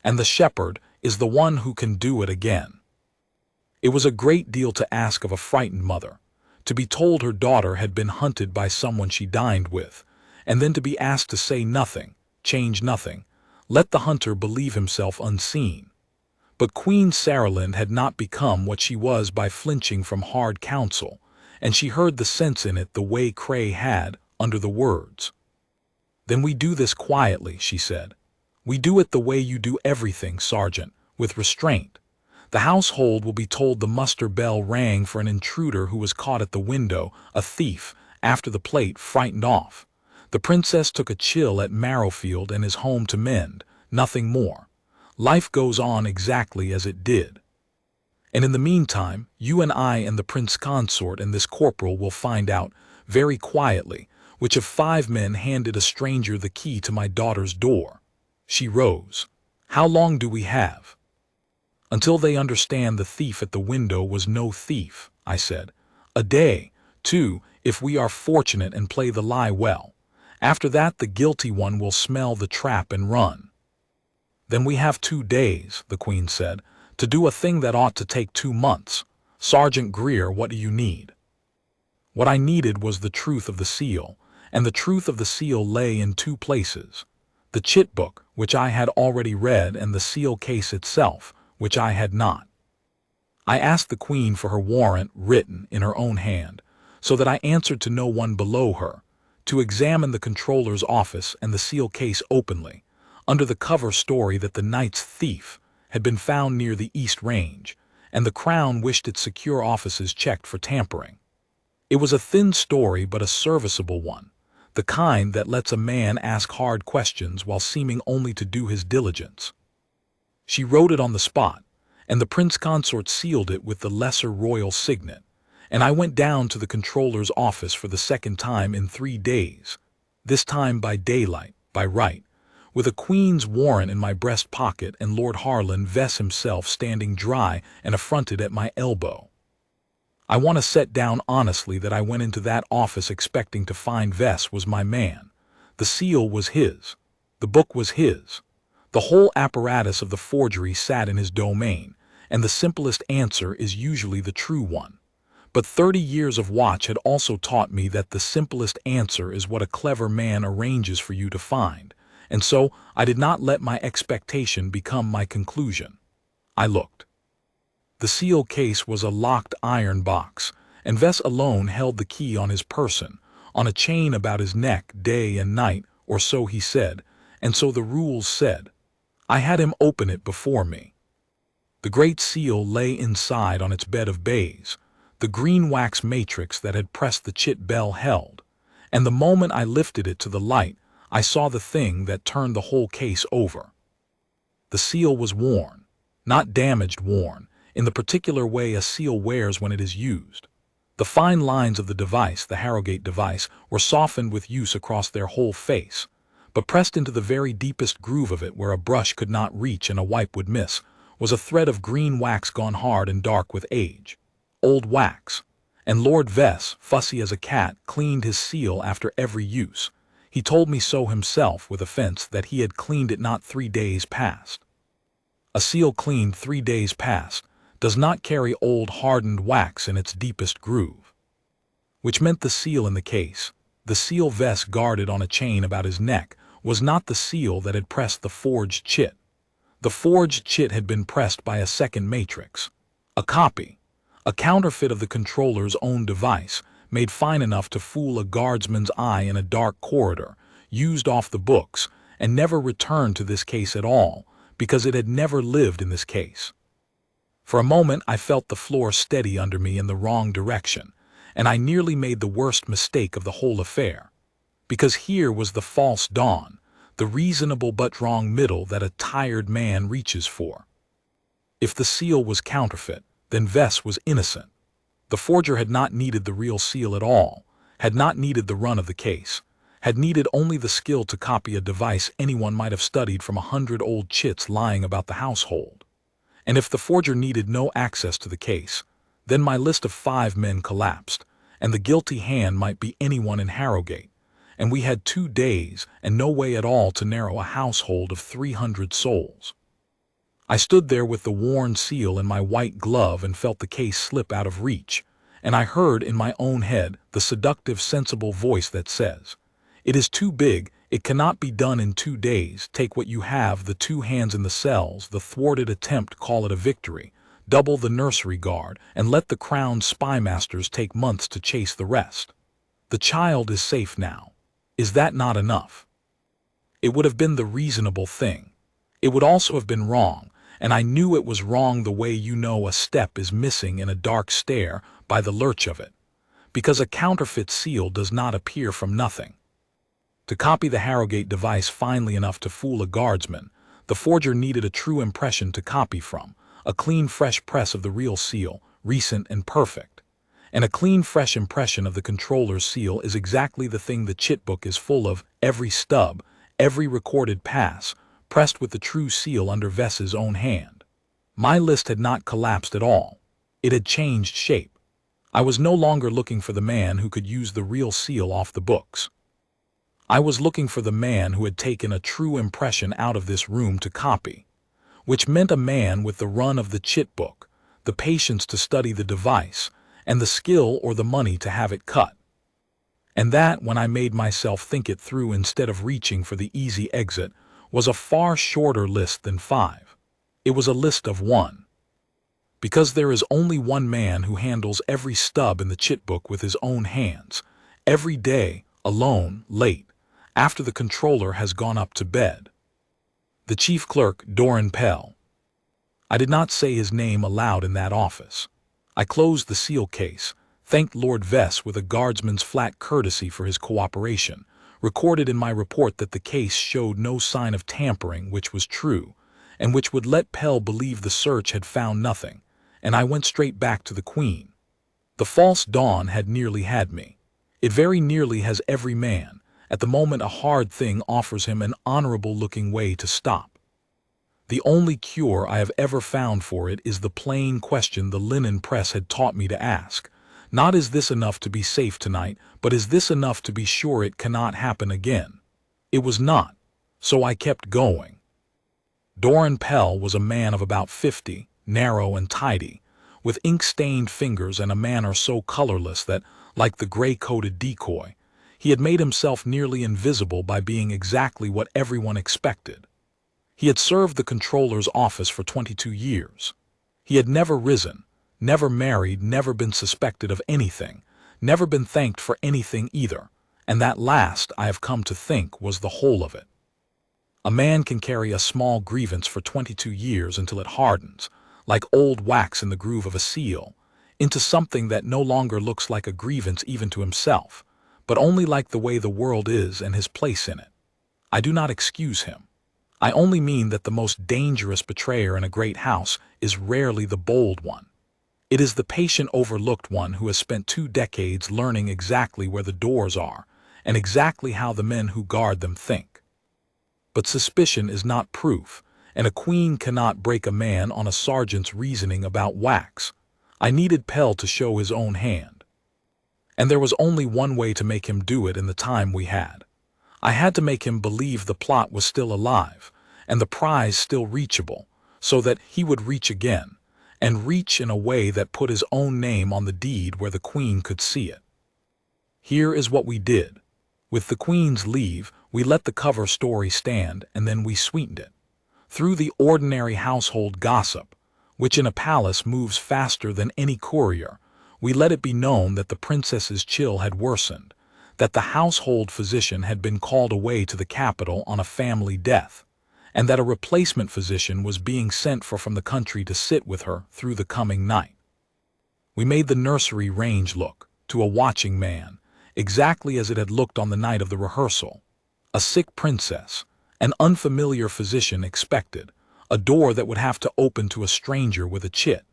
And the shepherd is the one who can do it again." It was a great deal to ask of a frightened mother, to be told her daughter had been hunted by someone she dined with, and then to be asked to say nothing, change nothing, let the hunter believe himself unseen. But Queen Saralind had not become what she was by flinching from hard counsel, and she heard the sense in it the way Cray had under the words. "Then we do this quietly," she said. We do it the way you do everything, Sergeant, with restraint. The household will be told the muster bell rang for an intruder who was caught at the window, a thief, after the plate frightened off. The princess took a chill at Marrowfield and is home to mend, nothing more. Life goes on exactly as it did. And in the meantime, you and I and the prince consort and this corporal will find out, very quietly, which of 5 men handed a stranger the key to my daughter's door. She rose. How long do we have? Until they understand the thief at the window was no thief, I said. A day, 2, if we are fortunate and play the lie well. After that the guilty one will smell the trap and run. Then we have 2 days, the Queen said, to do a thing that ought to take 2 months. Sergeant Greer, what do you need? What I needed was the truth of the seal, and the truth of the seal lay in 2 places. The chit book, which I had already read, and the seal case itself, which I had not. I asked the Queen for her warrant written in her own hand, so that I answered to no one below her, to examine the controller's office and the seal case openly, under the cover story that the night's thief had been found near the East Range, and the Crown wished its secure offices checked for tampering. It was a thin story but a serviceable one, the kind that lets a man ask hard questions while seeming only to do his diligence. She wrote it on the spot, and the prince consort sealed it with the lesser royal signet, and I went down to the controller's office for the 2nd time in 3 days, this time by daylight, by right, with a Queen's warrant in my breast pocket and Lord Harlan Vess himself standing dry and affronted at my elbow. I want to set down honestly that I went into that office expecting to find Vess was my man. The seal was his. The book was his. The whole apparatus of the forgery sat in his domain, and the simplest answer is usually the true one. But 30 years of watch had also taught me that the simplest answer is what a clever man arranges for you to find, and so I did not let my expectation become my conclusion. I looked. The seal case was a locked iron box, and Vess alone held the key on his person, on a chain about his neck day and night, or so he said, and so the rules said. I had him open it before me. The great seal lay inside on its bed of baize, the green wax matrix that had pressed the chit bell held, and the moment I lifted it to the light, I saw the thing that turned the whole case over. The seal was worn, not damaged worn, in the particular way a seal wears when it is used. The fine lines of the device, the Harrowgate device, were softened with use across their whole face, but pressed into the very deepest groove of it where a brush could not reach and a wipe would miss, was a thread of green wax gone hard and dark with age. Old wax. And Lord Vess, fussy as a cat, cleaned his seal after every use. He told me so himself with offense that he had cleaned it not 3 days past. A seal cleaned 3 days past does not carry old hardened wax in its deepest groove. Which meant the seal in the case, the seal Vess guarded on a chain about his neck, was not the seal that had pressed the forged chit. The forged chit had been pressed by a second matrix. A copy, a counterfeit of the controller's own device, made fine enough to fool a guardsman's eye in a dark corridor, used off the books, and never returned to this case at all, because it had never lived in this case. For a moment I felt the floor steady under me in the wrong direction, and I nearly made the worst mistake of the whole affair. Because here was the false dawn, the reasonable but wrong middle that a tired man reaches for. If the seal was counterfeit, then Vess was innocent. The forger had not needed the real seal at all, had not needed the run of the case, had needed only the skill to copy a device anyone might have studied from 100 old chits lying about the household. And if the forger needed no access to the case, then my list of 5 men collapsed, and the guilty hand might be anyone in Harrowgate, and we had 2 days and no way at all to narrow a household of 300 souls. I stood there with the worn seal in my white glove and felt the case slip out of reach, and I heard in my own head the seductive, sensible voice that says, "It is too big, it cannot be done in 2 days, take what you have, the 2 hands in the cells, the thwarted attempt, call it a victory, double the nursery guard, and let the crowned spymasters take months to chase the rest. The child is safe now. Is that not enough?" It would have been the reasonable thing, It would also have been wrong, and I knew it was wrong the way you know a step is missing in a dark stair by the lurch of it, because a counterfeit seal does not appear from nothing. To copy the Harrowgate device finely enough to fool a guardsman, the forger needed a true impression to copy from, a clean fresh press of the real seal, recent and perfect. And a clean fresh impression of the controller's seal is exactly the thing the chitbook is full of, every stub, every recorded pass, pressed with the true seal under Vess's own hand. My list had not collapsed at all. It had changed shape. I was no longer looking for the man who could use the real seal off the books. I was looking for the man who had taken a true impression out of this room to copy, which meant a man with the run of the chitbook, the patience to study the device, and the skill or the money to have it cut. And that, when I made myself think it through instead of reaching for the easy exit, was a far shorter list than 5. It was a list of 1. Because there is only one man who handles every stub in the chitbook with his own hands, every day, alone, late, after the controller has gone up to bed. The chief clerk, Doran Pell. I did not say his name aloud in that office. I closed the seal case, thanked Lord Vess with a guardsman's flat courtesy for his cooperation, recorded in my report that the case showed no sign of tampering, which was true, and which would let Pell believe the search had found nothing, and I went straight back to the Queen. The false dawn had nearly had me. It very nearly has every man. At the moment a hard thing offers him an honorable-looking way to stop. The only cure I have ever found for it is the plain question the linen press had taught me to ask. Not is this enough to be safe tonight, but is this enough to be sure it cannot happen again? It was not, so I kept going. Doran Pell was a man of about 50, narrow and tidy, with ink-stained fingers and a manner so colorless that, like the gray-coated decoy, he had made himself nearly invisible by being exactly what everyone expected. He had served the controller's office for 22 years. He had never risen, never married, never been suspected of anything, never been thanked for anything either, and that last, I have come to think, was the whole of it. A man can carry a small grievance for 22 years until it hardens, like old wax in the groove of a seal, into something that no longer looks like a grievance even to himself, but only like the way the world is and his place in it. I do not excuse him. I only mean that the most dangerous betrayer in a great house is rarely the bold one. It is the patient overlooked one who has spent 2 decades learning exactly where the doors are and exactly how the men who guard them think. But suspicion is not proof, and a queen cannot break a man on a sergeant's reasoning about wax. I needed Pell to show his own hand. And there was only one way to make him do it in the time we had. I had to make him believe the plot was still alive, and the prize still reachable, so that he would reach again, and reach in a way that put his own name on the deed where the Queen could see it. Here is what we did. With the Queen's leave, we let the cover story stand, and then we sweetened it. Through the ordinary household gossip, which in a palace moves faster than any courier, we let it be known that the princess's chill had worsened, that the household physician had been called away to the capital on a family death, and that a replacement physician was being sent for from the country to sit with her through the coming night. We made the nursery range look, to a watching man, exactly as it had looked on the night of the rehearsal. A sick princess, an unfamiliar physician expected, a door that would have to open to a stranger with a chit.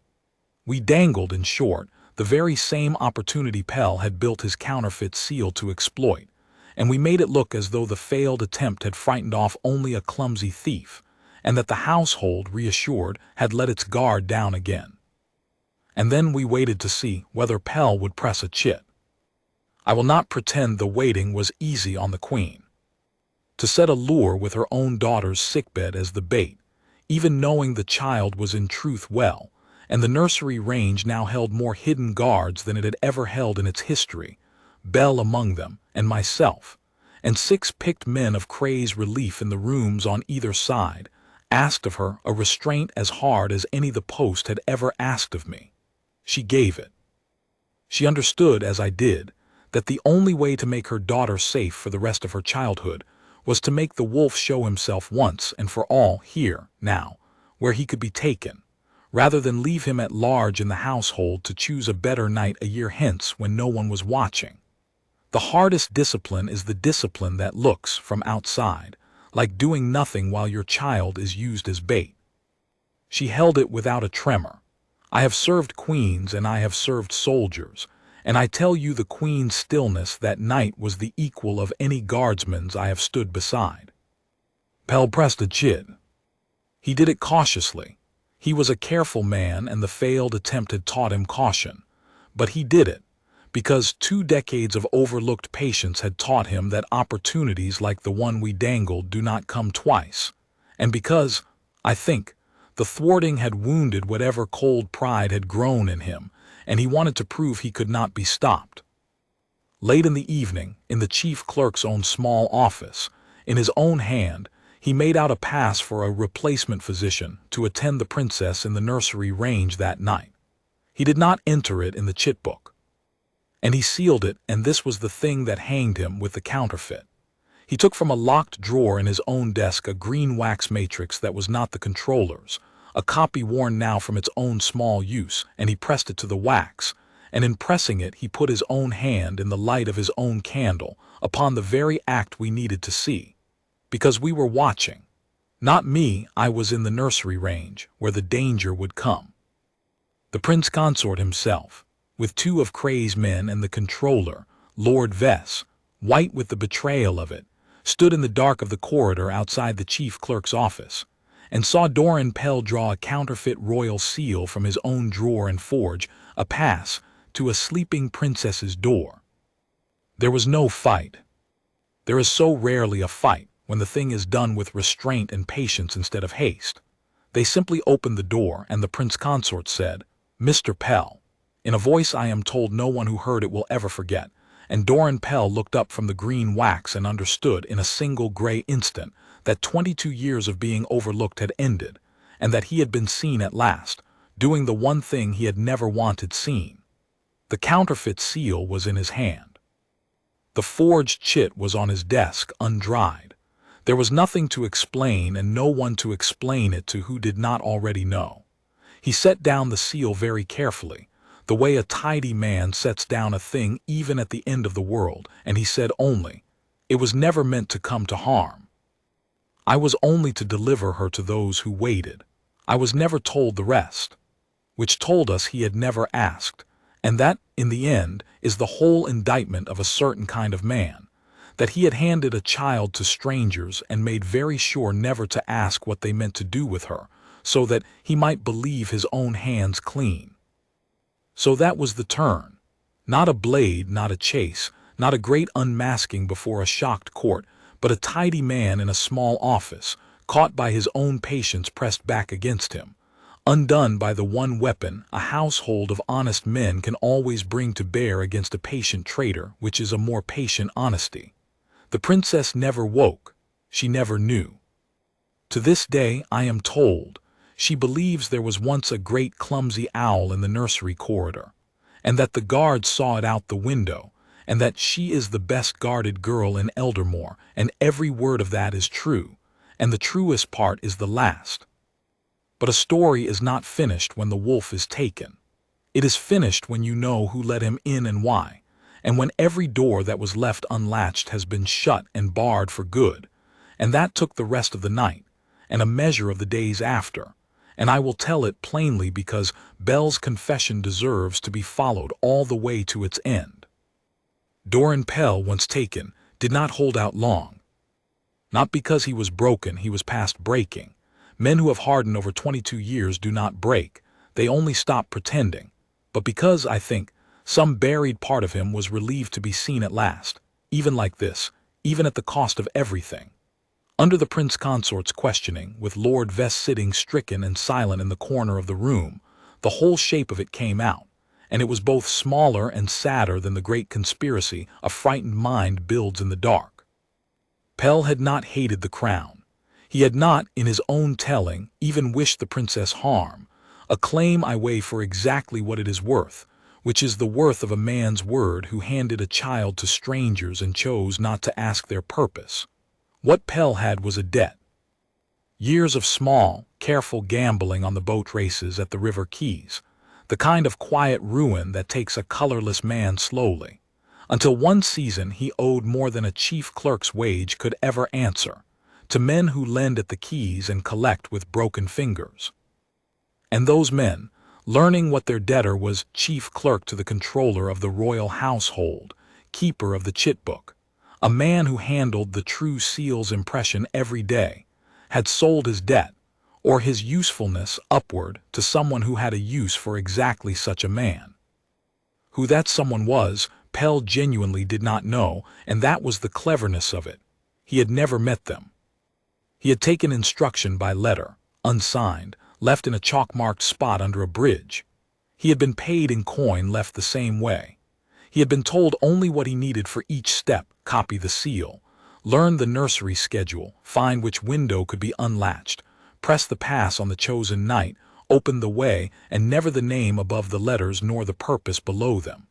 We dangled, in short, the very same opportunity Pell had built his counterfeit seal to exploit, and we made it look as though the failed attempt had frightened off only a clumsy thief, and that the household, reassured, had let its guard down again. And then we waited to see whether Pell would press a chit. I will not pretend the waiting was easy on the Queen. To set a lure with her own daughter's sickbed as the bait, even knowing the child was in truth well, and the nursery range now held more hidden guards than it had ever held in its history, Belle among them, and myself, and 6 picked men of Cray's relief in the rooms on either side, asked of her a restraint as hard as any the post had ever asked of me. She gave it. She understood, as I did, that the only way to make her daughter safe for the rest of her childhood was to make the wolf show himself once and for all here, now, where he could be taken, rather than leave him at large in the household to choose a better night a year hence when no one was watching. The hardest discipline is the discipline that looks from outside, like doing nothing while your child is used as bait. She held it without a tremor. I have served queens and I have served soldiers, and I tell you the queen's stillness that night was the equal of any guardsman's I have stood beside. Pell pressed a chin. He did it cautiously. He was a careful man and the failed attempt had taught him caution. But he did it, because 2 decades of overlooked patience had taught him that opportunities like the one we dangled do not come twice, and because, I think, the thwarting had wounded whatever cold pride had grown in him, and he wanted to prove he could not be stopped. Late in the evening, in the chief clerk's own small office, in his own hand, he made out a pass for a replacement physician to attend the princess in the nursery range that night. He did not enter it in the chit book. And he sealed it, and this was the thing that hanged him with the counterfeit. He took from a locked drawer in his own desk a green wax matrix that was not the controller's, a copy worn now from its own small use, and he pressed it to the wax, and in pressing it he put his own hand in the light of his own candle upon the very act we needed to see. Because we were watching. Not me, I was in the nursery range, where the danger would come. The prince consort himself, with 2 of Cray's men and the controller, Lord Vess, white with the betrayal of it, stood in the dark of the corridor outside the chief clerk's office, and saw Doran Pell draw a counterfeit royal seal from his own drawer and forge a pass to a sleeping princess's door. There was no fight. There is so rarely a fight when the thing is done with restraint and patience instead of haste. They simply opened the door, and the prince consort said, "Mr. Pell," in a voice I am told no one who heard it will ever forget, and Doran Pell looked up from the green wax and understood in a single gray instant that 22 years of being overlooked had ended, and that he had been seen at last, doing the one thing he had never wanted seen. The counterfeit seal was in his hand. The forged chit was on his desk, undried. There was nothing to explain and no one to explain it to who did not already know. He set down the seal very carefully, the way a tidy man sets down a thing even at the end of the world, and he said only, "It was never meant to come to harm. I was only to deliver her to those who waited. I was never told the rest," which told us he had never asked, and that, in the end, is the whole indictment of a certain kind of man, that he had handed a child to strangers and made very sure never to ask what they meant to do with her, so that he might believe his own hands clean. So that was the turn. Not a blade, not a chase, not a great unmasking before a shocked court, but a tidy man in a small office, caught by his own patience pressed back against him, undone by the one weapon a household of honest men can always bring to bear against a patient traitor, which is a more patient honesty. The princess never woke. She never knew. To this day, I am told, she believes there was once a great clumsy owl in the nursery corridor, and that the guards saw it out the window, and that she is the best guarded girl in Eldermore, and every word of that is true, and the truest part is the last. But a story is not finished when the wolf is taken. It is finished when you know who let him in and why, and when every door that was left unlatched has been shut and barred for good, and that took the rest of the night, and a measure of the days after, and I will tell it plainly because Bell's confession deserves to be followed all the way to its end. Doran Pell, once taken, did not hold out long. Not because he was broken, he was past breaking. Men who have hardened over 22 years do not break, they only stop pretending, but because, I think, some buried part of him was relieved to be seen at last, even like this, even at the cost of everything. Under the prince consort's questioning, with Lord Vess sitting stricken and silent in the corner of the room, the whole shape of it came out, and it was both smaller and sadder than the great conspiracy a frightened mind builds in the dark. Pell had not hated the crown. He had not, in his own telling, even wished the princess harm, a claim I weigh for exactly what it is worth, which is the worth of a man's word who handed a child to strangers and chose not to ask their purpose. What Pell had was a debt. Years of small, careful gambling on the boat races at the river quays, the kind of quiet ruin that takes a colorless man slowly, until one season he owed more than a chief clerk's wage could ever answer, to men who lend at the quays and collect with broken fingers. And those men, learning what their debtor was chief clerk to the controller of the royal household, keeper of the chit book, a man who handled the true seal's impression every day, had sold his debt, or his usefulness upward to someone who had a use for exactly such a man. Who that someone was, Pell genuinely did not know, and that was the cleverness of it. He had never met them. He had taken instruction by letter, unsigned, left in a chalk-marked spot under a bridge. He had been paid in coin left the same way. He had been told only what he needed for each step, copy the seal, learn the nursery schedule, find which window could be unlatched, press the pass on the chosen night, open the way, and never the name above the letters nor the purpose below them.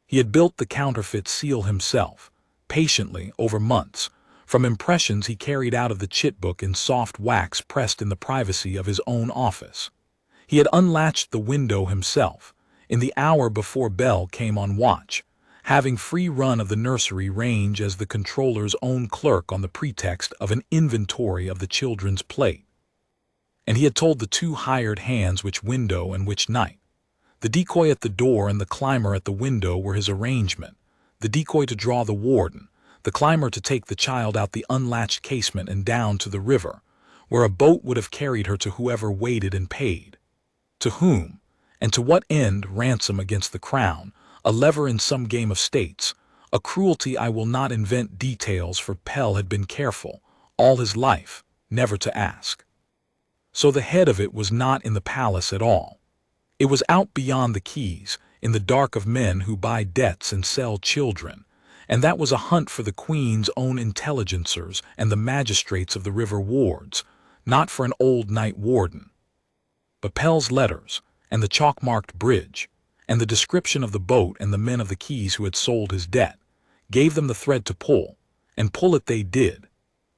He had built the counterfeit seal himself, patiently, over months, from impressions he carried out of the chit book in soft wax pressed in the privacy of his own office. He had unlatched the window himself, in the hour before Bell came on watch, having free run of the nursery range as the controller's own clerk on the pretext of an inventory of the children's plate. And he had told the two hired hands which window and which night. The decoy at the door and the climber at the window were his arrangement, the decoy to draw the warden, the climber to take the child out the unlatched casement and down to the river, where a boat would have carried her to whoever waited and paid. To whom, and to what end ransom against the crown, a lever in some game of states, a cruelty I will not invent details, for Pell had been careful, all his life, never to ask. So the head of it was not in the palace at all. It was out beyond the quays, in the dark of men who buy debts and sell children, and that was a hunt for the Queen's own intelligencers and the magistrates of the river wards, not for an old night warden. But Pell's letters, and the chalk-marked bridge, and the description of the boat and the men of the quays who had sold his debt, gave them the thread to pull, and pull it they did,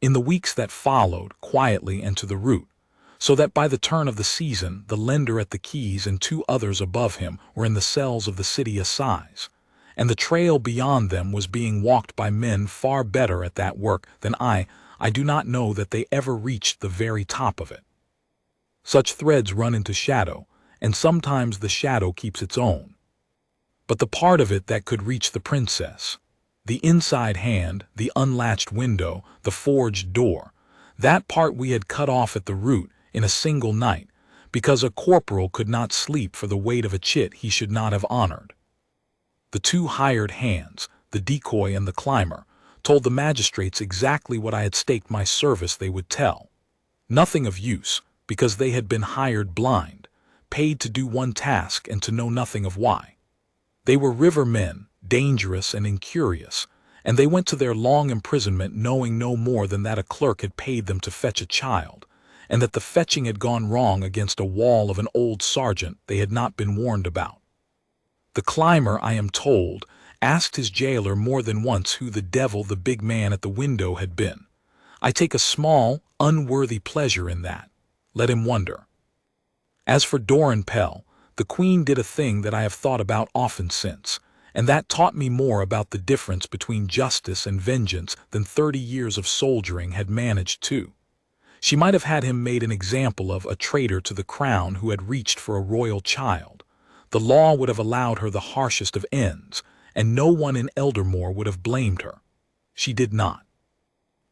in the weeks that followed, quietly and to the root, so that by the turn of the season the lender at the quays and two others above him were in the cells of the city assize, and the trail beyond them was being walked by men far better at that work than I do not know that they ever reached the very top of it. Such threads run into shadow, and sometimes the shadow keeps its own. But the part of it that could reach the princess, the inside hand, the unlatched window, the forged door, that part we had cut off at the root in a single night, because a corporal could not sleep for the weight of a chit he should not have honored. The two hired hands, the decoy and the climber, told the magistrates exactly what I had staked my service they would tell. Nothing of use, because they had been hired blind, paid to do one task and to know nothing of why. They were river men, dangerous and incurious, and they went to their long imprisonment knowing no more than that a clerk had paid them to fetch a child, and that the fetching had gone wrong against a wall of an old sergeant they had not been warned about. The climber, I am told, asked his jailer more than once who the devil the big man at the window had been. I take a small, unworthy pleasure in that. Let him wonder. As for Doran Pell, the Queen did a thing that I have thought about often since, and that taught me more about the difference between justice and vengeance than 30 years of soldiering had managed to. She might have had him made an example of a traitor to the crown who had reached for a royal child. The law would have allowed her the harshest of ends, and no one in Eldermore would have blamed her. She did not.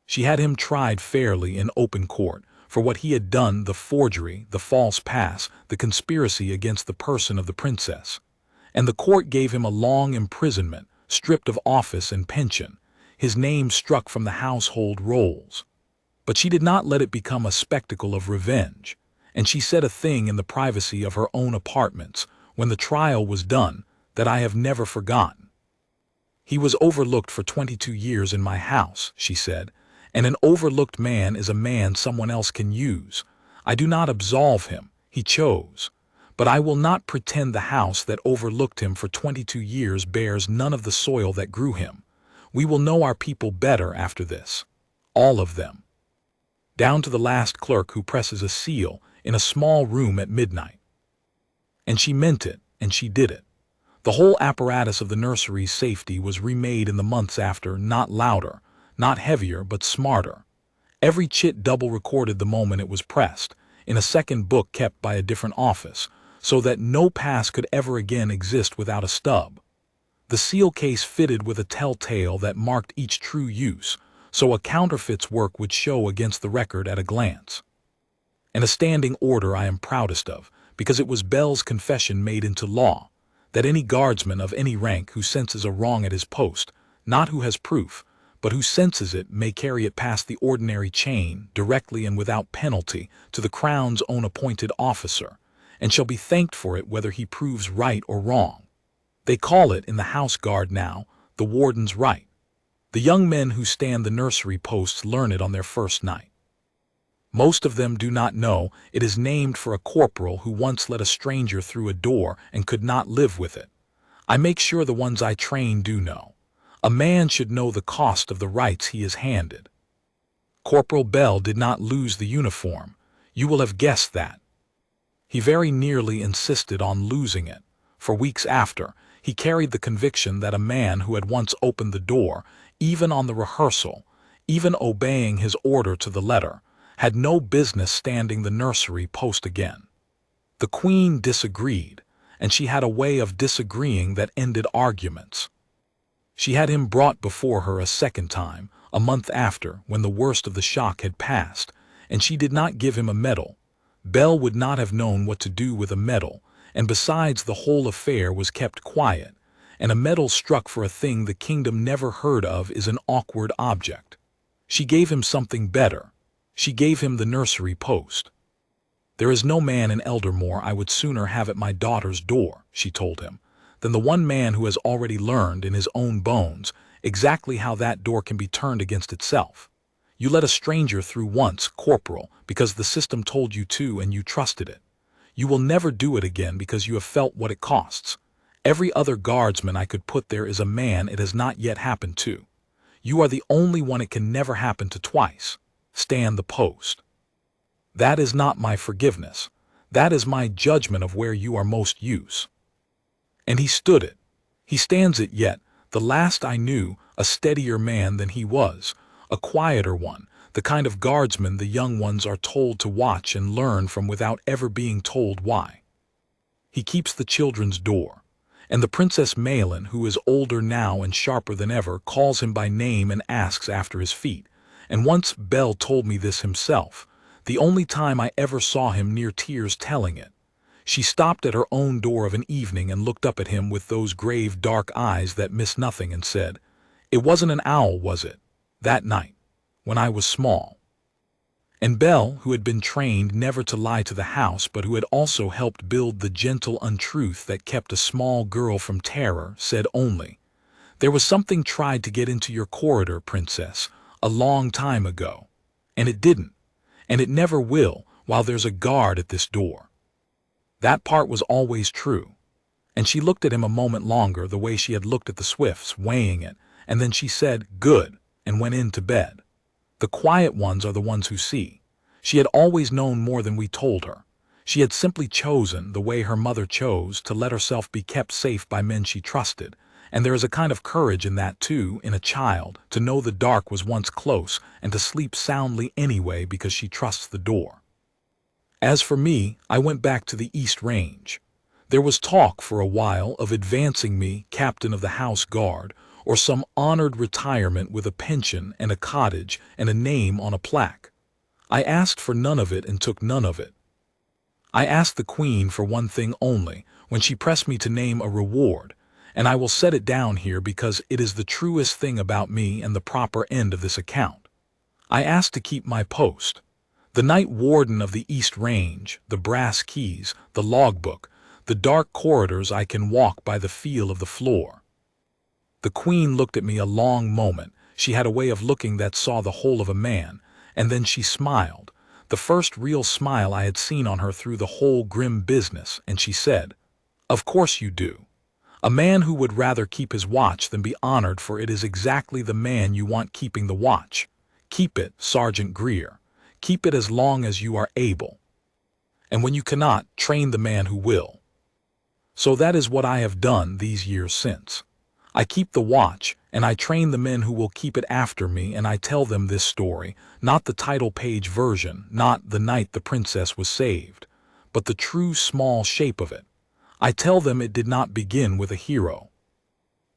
She had him tried fairly in open court for what he had done, the forgery, the false pass, the conspiracy against the person of the princess. And the court gave him a long imprisonment, stripped of office and pension, his name struck from the household rolls. But she did not let it become a spectacle of revenge, and she said a thing in the privacy of her own apartments, when the trial was done, that I have never forgotten. He was overlooked for 22 years in my house, she said, and an overlooked man is a man someone else can use. I do not absolve him, he chose. But I will not pretend the house that overlooked him for 22 years bears none of the soil that grew him. We will know our people better after this. All of them. Down to the last clerk who presses a seal in a small room at midnight. And she meant it, and she did it. The whole apparatus of the nursery's safety was remade in the months after, not louder, not heavier, but smarter. Every chit double recorded the moment it was pressed, in a second book kept by a different office, so that no pass could ever again exist without a stub. The seal case fitted with a telltale that marked each true use, so a counterfeit's work would show against the record at a glance. And a standing order I am proudest of, because it was Bell's confession made into law, that any guardsman of any rank who senses a wrong at his post, not who has proof, but who senses it, may carry it past the ordinary chain, directly and without penalty, to the Crown's own appointed officer, and shall be thanked for it whether he proves right or wrong. They call it in the house guard now, the warden's right. The young men who stand the nursery posts learn it on their first night. Most of them do not know it is named for a corporal who once let a stranger through a door and could not live with it. I make sure the ones I train do know. A man should know the cost of the rights he is handed. Corporal Bell did not lose the uniform. You will have guessed that. He very nearly insisted on losing it. For weeks after, he carried the conviction that a man who had once opened the door, even on the rehearsal, even obeying his order to the letter, had no business standing the nursery post again. The Queen disagreed, and she had a way of disagreeing that ended arguments. She had him brought before her a second time, a month after, when the worst of the shock had passed, and she did not give him a medal. Bell would not have known what to do with a medal, and besides the whole affair was kept quiet, and a medal struck for a thing the kingdom never heard of is an awkward object. She gave him something better. She gave him the nursery post. There is no man in Eldermore I would sooner have at my daughter's door, she told him, than the one man who has already learned in his own bones exactly how that door can be turned against itself. You let a stranger through once, corporal, because the system told you to and you trusted it. You will never do it again because you have felt what it costs. Every other guardsman I could put there is a man it has not yet happened to. You are the only one it can never happen to twice. Stand the post. That is not my forgiveness. That is my judgment of where you are most use. And he stood it. He stands it yet, the last I knew, a steadier man than he was, a quieter one, the kind of guardsman the young ones are told to watch and learn from without ever being told why. He keeps the children's door, and the Princess Maelin, who is older now and sharper than ever, calls him by name and asks after his feet, and once Bell told me this himself, the only time I ever saw him near tears telling it. She stopped at her own door of an evening and looked up at him with those grave dark eyes that miss nothing and said, "It wasn't an owl, was it, that night, when I was small?" And Bell, who had been trained never to lie to the house but who had also helped build the gentle untruth that kept a small girl from terror, said only, "There was something tried to get into your corridor, Princess, a long time ago, and it didn't, and it never will while there's a guard at this door." That part was always true. And she looked at him a moment longer the way she had looked at the Swifts, weighing it, and then she said, "Good," and went in to bed. The quiet ones are the ones who see. She had always known more than we told her. She had simply chosen, the way her mother chose, to let herself be kept safe by men she trusted, and there is a kind of courage in that too, in a child, to know the dark was once close and to sleep soundly anyway because she trusts the door. As for me, I went back to the East Range. There was talk for a while of advancing me captain of the house guard, or some honored retirement with a pension and a cottage and a name on a plaque. I asked for none of it and took none of it. I asked the Queen for one thing only, when she pressed me to name a reward, and I will set it down here because it is the truest thing about me and the proper end of this account. I asked to keep my post. The night warden of the East Range, the brass keys, the logbook, the dark corridors I can walk by the feel of the floor. The Queen looked at me a long moment. She had a way of looking that saw the whole of a man, and then she smiled, the first real smile I had seen on her through the whole grim business, and she said, "Of course you do. A man who would rather keep his watch than be honored for it is exactly the man you want keeping the watch. Keep it, Sergeant Greer. Keep it as long as you are able. And when you cannot, train the man who will. So that is what I have done these years since. I keep the watch, and I train the men who will keep it after me, and I tell them this story, not the title page version, not the night the princess was saved, but the true small shape of it. I tell them it did not begin with a hero.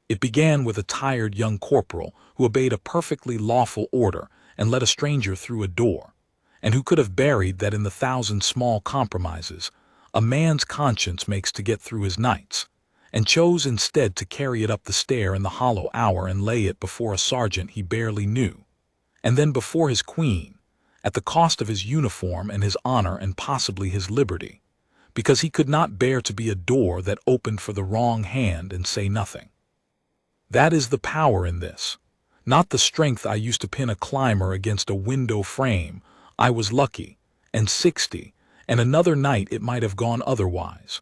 It began with a tired young corporal who obeyed a perfectly lawful order and let a stranger through a door, and who could have buried that in the thousand small compromises a man's conscience makes to get through his nights, and chose instead to carry it up the stair in the hollow hour and lay it before a sergeant he barely knew, and then before his queen, at the cost of his uniform and his honor and possibly his liberty, because he could not bear to be a door that opened for the wrong hand and say nothing. That is the power in this, not the strength I used to pin a climber against a window frame. I was lucky, and 60, and another night it might have gone otherwise.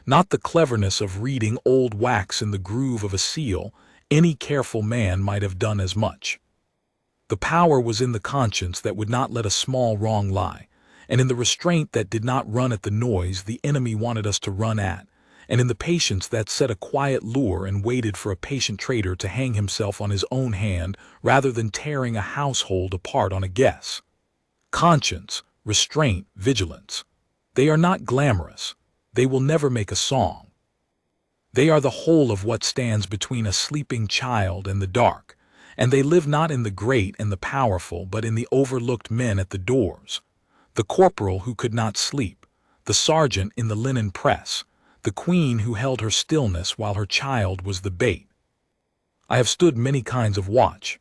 Not the cleverness of reading old wax in the groove of a seal. Any careful man might have done as much. The power was in the conscience that would not let a small wrong lie, and in the restraint that did not run at the noise the enemy wanted us to run at, and in the patience that set a quiet lure and waited for a patient traitor to hang himself on his own hand rather than tearing a household apart on a guess. Conscience, restraint, vigilance. They are not glamorous. They will never make a song. They are the whole of what stands between a sleeping child and the dark, and they live not in the great and the powerful, but in the overlooked men at the doors. The corporal who could not sleep, the sergeant in the linen press, the queen who held her stillness while her child was the bait. I have stood many kinds of watch.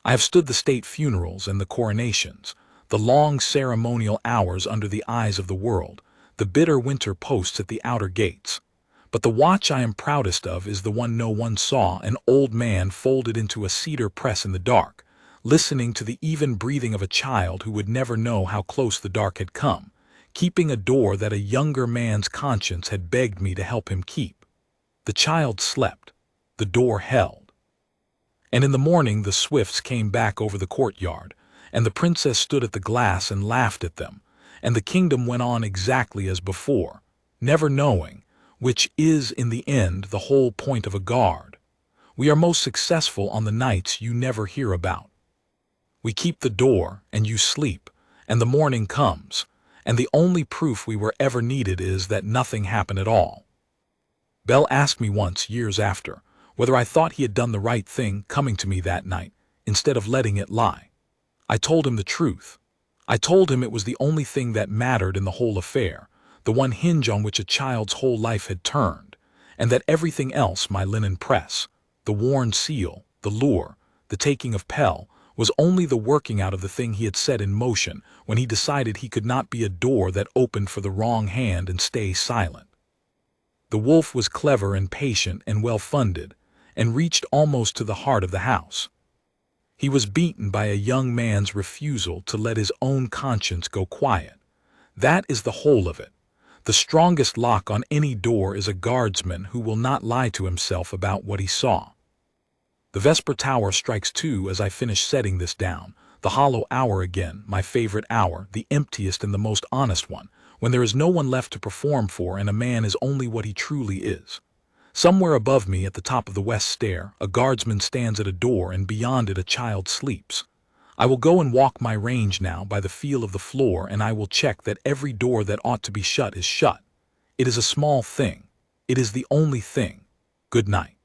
I have stood the state funerals and the coronations, the long ceremonial hours under the eyes of the world, the bitter winter posts at the outer gates. But the watch I am proudest of is the one no one saw, an old man folded into a cedar press in the dark, listening to the even breathing of a child who would never know how close the dark had come, keeping a door that a younger man's conscience had begged me to help him keep. The child slept. The door held. And in the morning the Swifts came back over the courtyard, and the princess stood at the glass and laughed at them, and the kingdom went on exactly as before, never knowing, which is in the end the whole point of a guard. We are most successful on the nights you never hear about. We keep the door, and you sleep, and the morning comes, and the only proof we were ever needed is that nothing happened at all. Bell asked me once, years after, whether I thought he had done the right thing coming to me that night, instead of letting it lie. I told him the truth. I told him it was the only thing that mattered in the whole affair, the one hinge on which a child's whole life had turned, and that everything else, my linen press, the worn seal, the lure, the taking of Pell, was only the working out of the thing he had set in motion when he decided he could not be a door that opened for the wrong hand and stay silent. The wolf was clever and patient and well-funded, and reached almost to the heart of the house. He was beaten by a young man's refusal to let his own conscience go quiet. That is the whole of it. The strongest lock on any door is a guardsman who will not lie to himself about what he saw. The Vesper Tower strikes 2 as I finish setting this down, the hollow hour again, my favorite hour, the emptiest and the most honest one, when there is no one left to perform for and a man is only what he truly is. Somewhere above me at the top of the west stair, a guardsman stands at a door and beyond it a child sleeps. I will go and walk my range now by the feel of the floor, and I will check that every door that ought to be shut is shut. It is a small thing. It is the only thing. Good night.